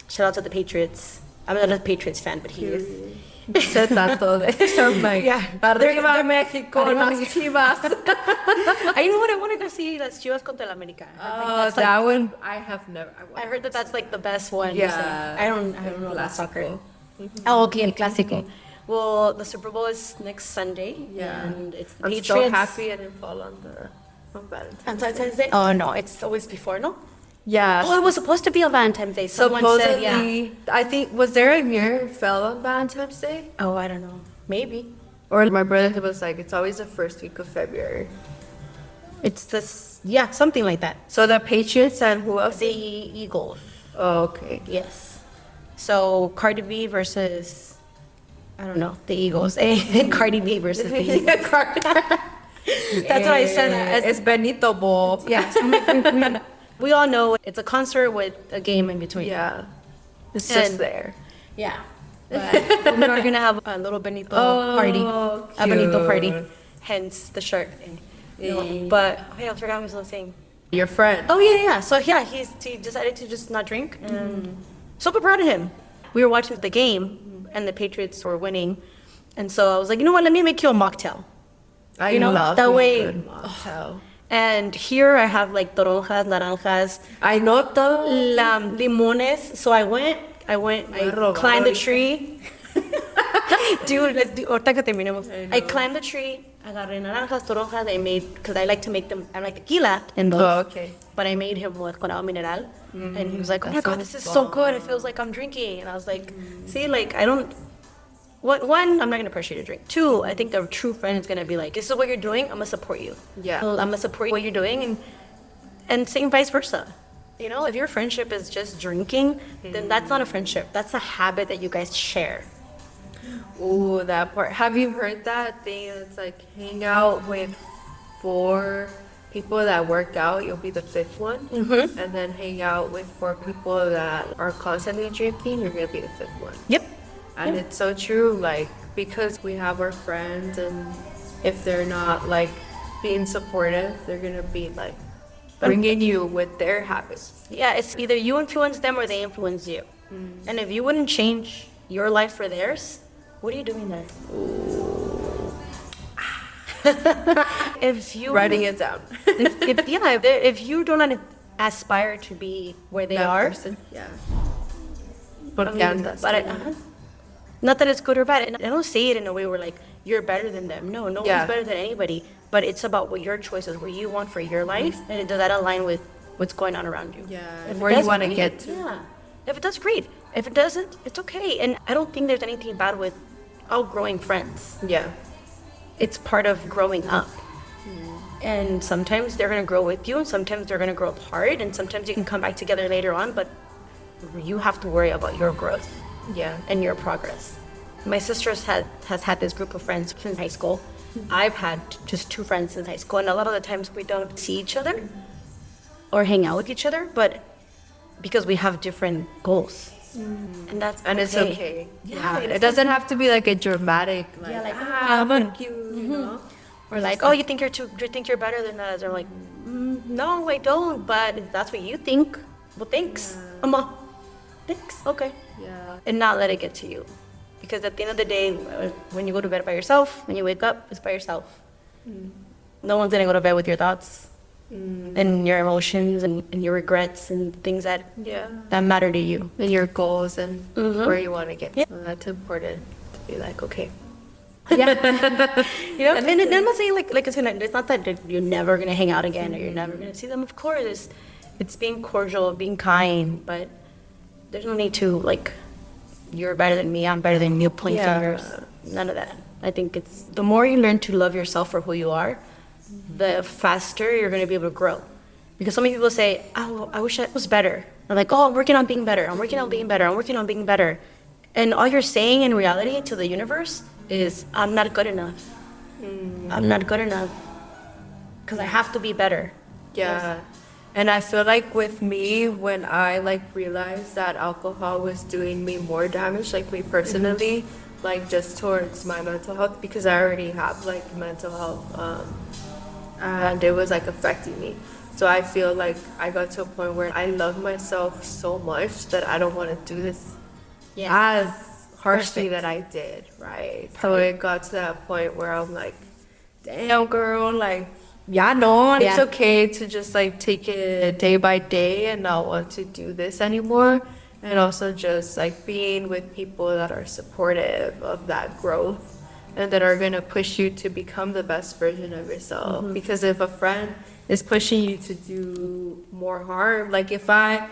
shout out to the Patriots. I'm not a Patriots fan, but he is. Said tanto de eso, like, arriba México, las Chivas. I know what I want to go see, las Chivas contra el América. Oh, that one, I have never. I heard that that's like the best one. Yeah. So I don't know about soccer. Oh, okay, el clásico. Well, the Super Bowl is next Sunday. Yeah. And it's the I'm Patriots. so happy I didn't fall on Valentine's Day. Oh, no, it's always before, no? Yeah. Oh, it was supposed to be on Valentine's Day. Someone said, Supposedly, I think, was there a year it fell on Valentine's Day? Oh, I don't know. Maybe. Or my brother was like, it's always the first week of February. It's this, yeah, something like that. So the Patriots and who else? The Eagles. Oh, okay. Yes. So Cardi B versus, I don't know, the Eagles. Cardi B versus the Eagles. That's what I said. It's Benito Bowl. Yeah. We all know it's a concert with a game in between. Yeah. It's just And- there. Yeah. But we are going to have a little Benito party. A Benito party. Hence the shirt. But, I forgot what I was saying. Your friend. Oh, yeah. So, yeah, he decided to just not drink. And super proud of him. We were watching the game, and the Patriots were winning. And so I was like, you know what, let me make you a mocktail. I love that a way. good And here I have like toronjas, naranjas, I know todo. limones. So I climbed the tree. Dude, let's do, ahorita que terminemos. I climbed the tree, agarré naranjas, toronjas, I made, because I like to make them, I like tequila in those. Oh, okay. But I made him with con agua mineral. And he was like, oh my God, this is so good. It feels like I'm drinking. And I was like, see, like, I don't, one, I'm not going to pressure you to drink. Two, I think a true friend is going to be like, this is what you're doing, I'm going to support you. Yeah. I'm going to support what you're doing, and same vice versa. You know, if your friendship is just drinking, then that's not a friendship. That's a habit that you guys share. Ooh, that part. Have you heard that thing? It's like hang out with 4 people that work out, you'll be the 5th one. And then hang out with 4 people that are constantly drinking, you're going to be the 5th one. Yep. And it's so true, like, because we have our friends, and if they're not, like, being supportive, they're gonna be, like, bringing you with their habits. Yeah, it's either you influence them or they influence you. And if you wouldn't change your life for theirs, what are you doing there? If you Writing it down. if you do not aspire to be where they That are, person. Yeah. I mean, not that it's good or bad. And I don't say it in a way where like you're better than them. No, no Yeah. one's better than anybody. But it's about what your choices, what you want for your life, and does that align with what's going on around you? Yeah, If and it where you doesn't, wanna great. get to. Yeah. If it does, great. If it doesn't, it's okay. And I don't think there's anything bad with outgrowing friends. Yeah. It's part of growing up. And sometimes they're going to grow with you, and sometimes they're going to grow apart, and sometimes you can come back together later on, but you have to worry about your growth Yeah. and your progress. My sister has had this group of friends since high school. I've had just 2 friends since high school, and a lot of the times we don't see each other or hang out with each other, but because we have different goals. And that's It's okay. Yeah, It doesn't have to be like a dramatic, like, Yeah, like, fuck you, you know? Or like, oh, you think you're better than us? Or like, no, I don't. But if that's what you think, well, thanks, thanks, okay. Yeah. And not let it get to you, because at the end of the day, when you go to bed by yourself, when you wake up, it's by yourself. No one's gonna go to bed with your thoughts and your emotions and your regrets and things that Yeah. that matter to you. And your goals and Mhm. where you want to get. Yeah. So that's important to be like, okay. Yeah. You know, and I'm not saying like it's not that you're never gonna hang out again or you're never gonna see them. Of course, it's being cordial, being kind, but there's no need to like you're better than me, I'm better than you, point Yeah. fingers. None of that. I think it's the more you learn to love yourself for who you are, the faster you're gonna be able to grow. Because so many people say, "Oh, I wish I was better." They're like, "Oh, I'm working on being better. I'm working on being better. I'm working on being better." And all you're saying in reality to the universe is, "I'm not good enough. I'm not good enough because I have to be better." Yeah. And I feel like with me, when I like realized that alcohol was doing me more damage, like me personally, like just towards my mental health, because I already have like mental health, and it was like affecting me. So I feel like I got to a point where I love myself so much that I don't want to do this as harshly Perfect. that I did, right? So it got to that point where I'm like, damn, girl, like, yeah, no, it's Yeah. okay to just like take it day by day and not want to do this anymore. And also just like being with people that are supportive of that growth and that are gonna push you to become the best version of yourself. Because if a friend is pushing you to do more harm, like if I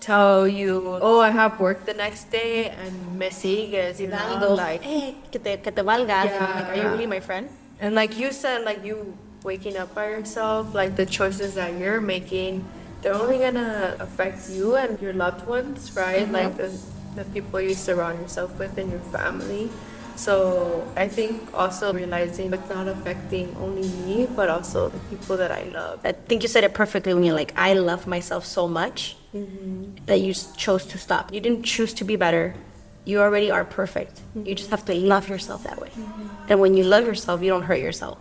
tell you, oh, I have work the next day and me sigues, you know, like, hey, que te valga. Yeah. Like, are you really my friend? and like you said, like you waking up by yourself, like the choices that you're making, they're only gonna affect you and your loved ones, right? Like the people you surround yourself with and your family. So I think also realizing it's not affecting only me, but also the people that I love. I think you said it perfectly when you're like, I love myself so much that you chose to stop. You didn't choose to be better. You already are perfect. You just have to love yourself that way. And when you love yourself, you don't hurt yourself.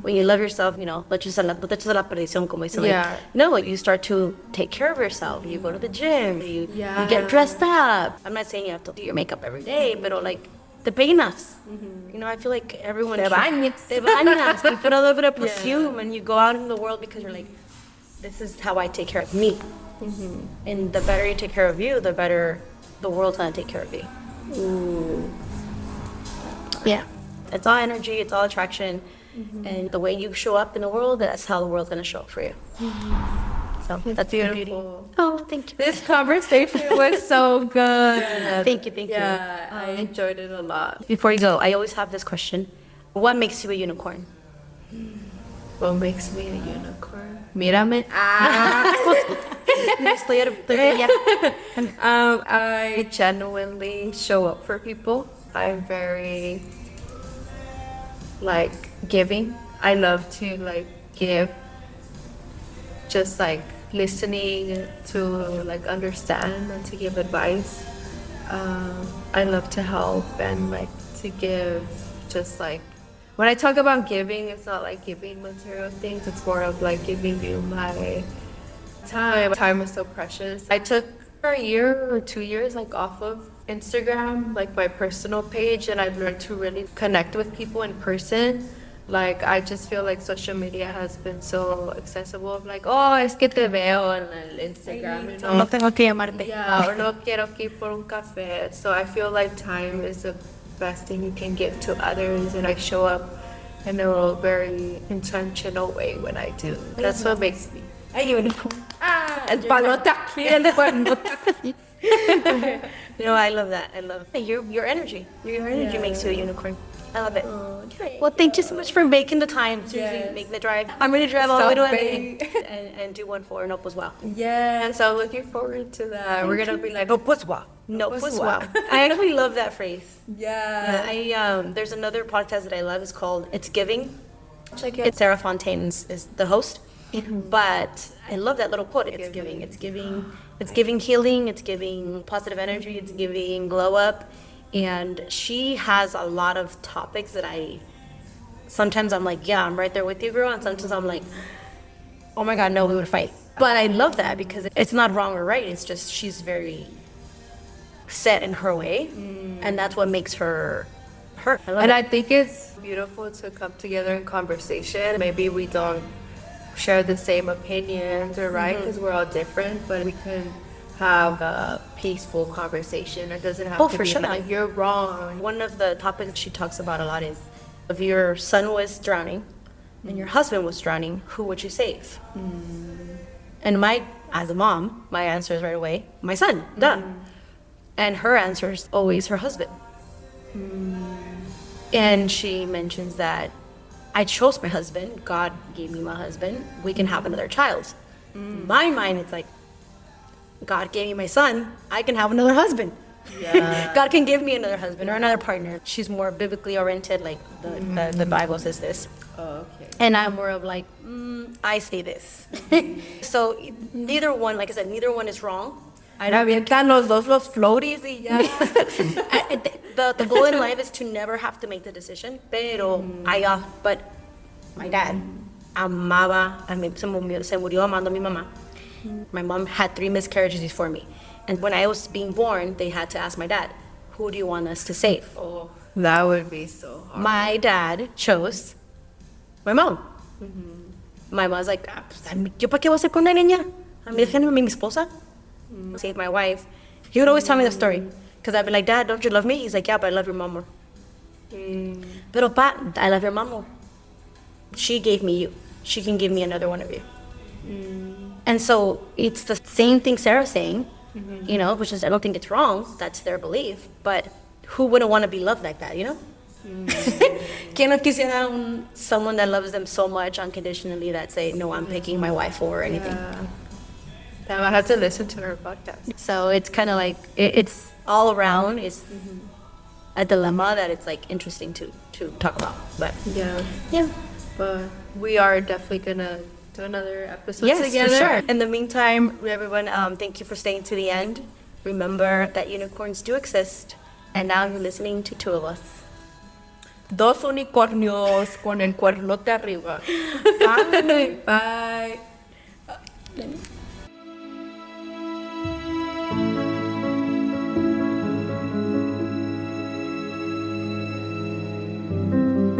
When you love yourself, you know, no te echas a la perdición, como dicen, like, Yeah. no, you start to take care of yourself. You go to the gym. You Yeah. get dressed up. I'm not saying you have to do your makeup every day, but like, te peinas. You know, I feel like everyone... Te bañas. Te bañas. You put a little bit of perfume and you go out in the world because you're like, this is how I take care of me. And the better you take care of you, the better the world's gonna take care of you. Yeah. It's all energy, it's all attraction. And the way you show up in the world, that's how the world's gonna show up for you. So that's the beauty. beautiful. Oh, thank you. This conversation was so good. Thank you, thank you. Yeah, I enjoyed it a lot. Before you go, I always have this question. What makes you a unicorn? What makes me a unicorn? Mírame. I genuinely show up for people. I'm very like giving. I love to like give, just like listening to like understand and to give advice. I love to help and like to give, just like when I talk about giving, it's not like giving material things, it's more of like giving you my Time is so precious. I took for a year or 2 years like off of Instagram, like my personal page, and I've learned to really connect with people in person. Like I just feel like social media has been so accessible of like, oh, es que te veo en el Instagram, you know? No tengo que llamarte. Yeah, or no quiero que ir por un café. So I feel like time is the best thing you can give to others, and I show up in a very intentional way when I do. That's what makes me. Ay, unicorn. El palota. Mira el palota. No, I love that. I love your energy. Your energy makes you a unicorn. I love it. Well, thank you so much for making the time to make the drive. I'm ready to drive all the way to LA and do one for Nope as well. Yeah, and so I'm looking forward to that. We're gonna be like, no, pues wow. No, pues wow. I actually love that phrase. Yeah. There's another podcast that I love. It's called It's Giving. Check it. Sarah Fontaine is the host. But I love that little quote. It's giving. It's giving healing. It's giving positive energy. It's giving glow up. And she has a lot of topics that sometimes I'm like, yeah, I'm right there with you, girl. And sometimes I'm like, oh my God, no, we would fight. But I love that because it's not wrong or right. It's just she's very set in her way. And that's what makes her her. I think it's beautiful to come together in conversation. Maybe we don't share the same opinions or right because we're all different, but we can have a peaceful conversation. It doesn't have to be sure. like you're wrong. One of the topics she talks about a lot is if your son was drowning and your husband was drowning, who would you save? And as a mom, my answer is right away, my son, done. And her answer is always her husband. And she mentions that I chose my husband. God gave me my husband. We can have another child. In my mind, it's like, God gave me my son. I can have another husband. Yeah. God can give me another husband or another partner. She's more biblically oriented, like the Bible says this. Oh, okay. And I'm more of like, I say this. So neither one, like I said, neither one is wrong. I don't avientan los dos los floaties y ya. The goal in life is to never have to make the decision. But my dad amaba, se murió amando a mi mamá. My mom had 3 miscarriages before me. And when I was being born, they had to ask my dad, who do you want us to save? Oh, that would be so hard. My dad chose my mom. My mom's like, ¿yo para qué voy a hacer con una niña? A mí déjenme mi esposa. Save my wife. He would always tell me the story. Because I'd be like, Dad, don't you love me? He's like, yeah, but I love your mom more. Pero pa, I love your mom more. She gave me you. She can give me another one of you. And so it's the same thing Sarah's saying, you know, which is I don't think it's wrong. That's their belief. But who wouldn't want to be loved like that, you know? ¿Quién no quisiera someone that loves them so much unconditionally that say, no, I'm picking my wife or anything? Yeah. Then I have to listen to her podcast. So it's kind of like, it's all around. It's a dilemma that it's like interesting to talk about. But yeah. But we are definitely going to do another episode together. Yes, for sure. In the meantime, everyone, thank you for staying to the end. Remember that unicorns do exist. And now you're listening to 2 of us. 2 unicornios con el cuernote arriba. Bye.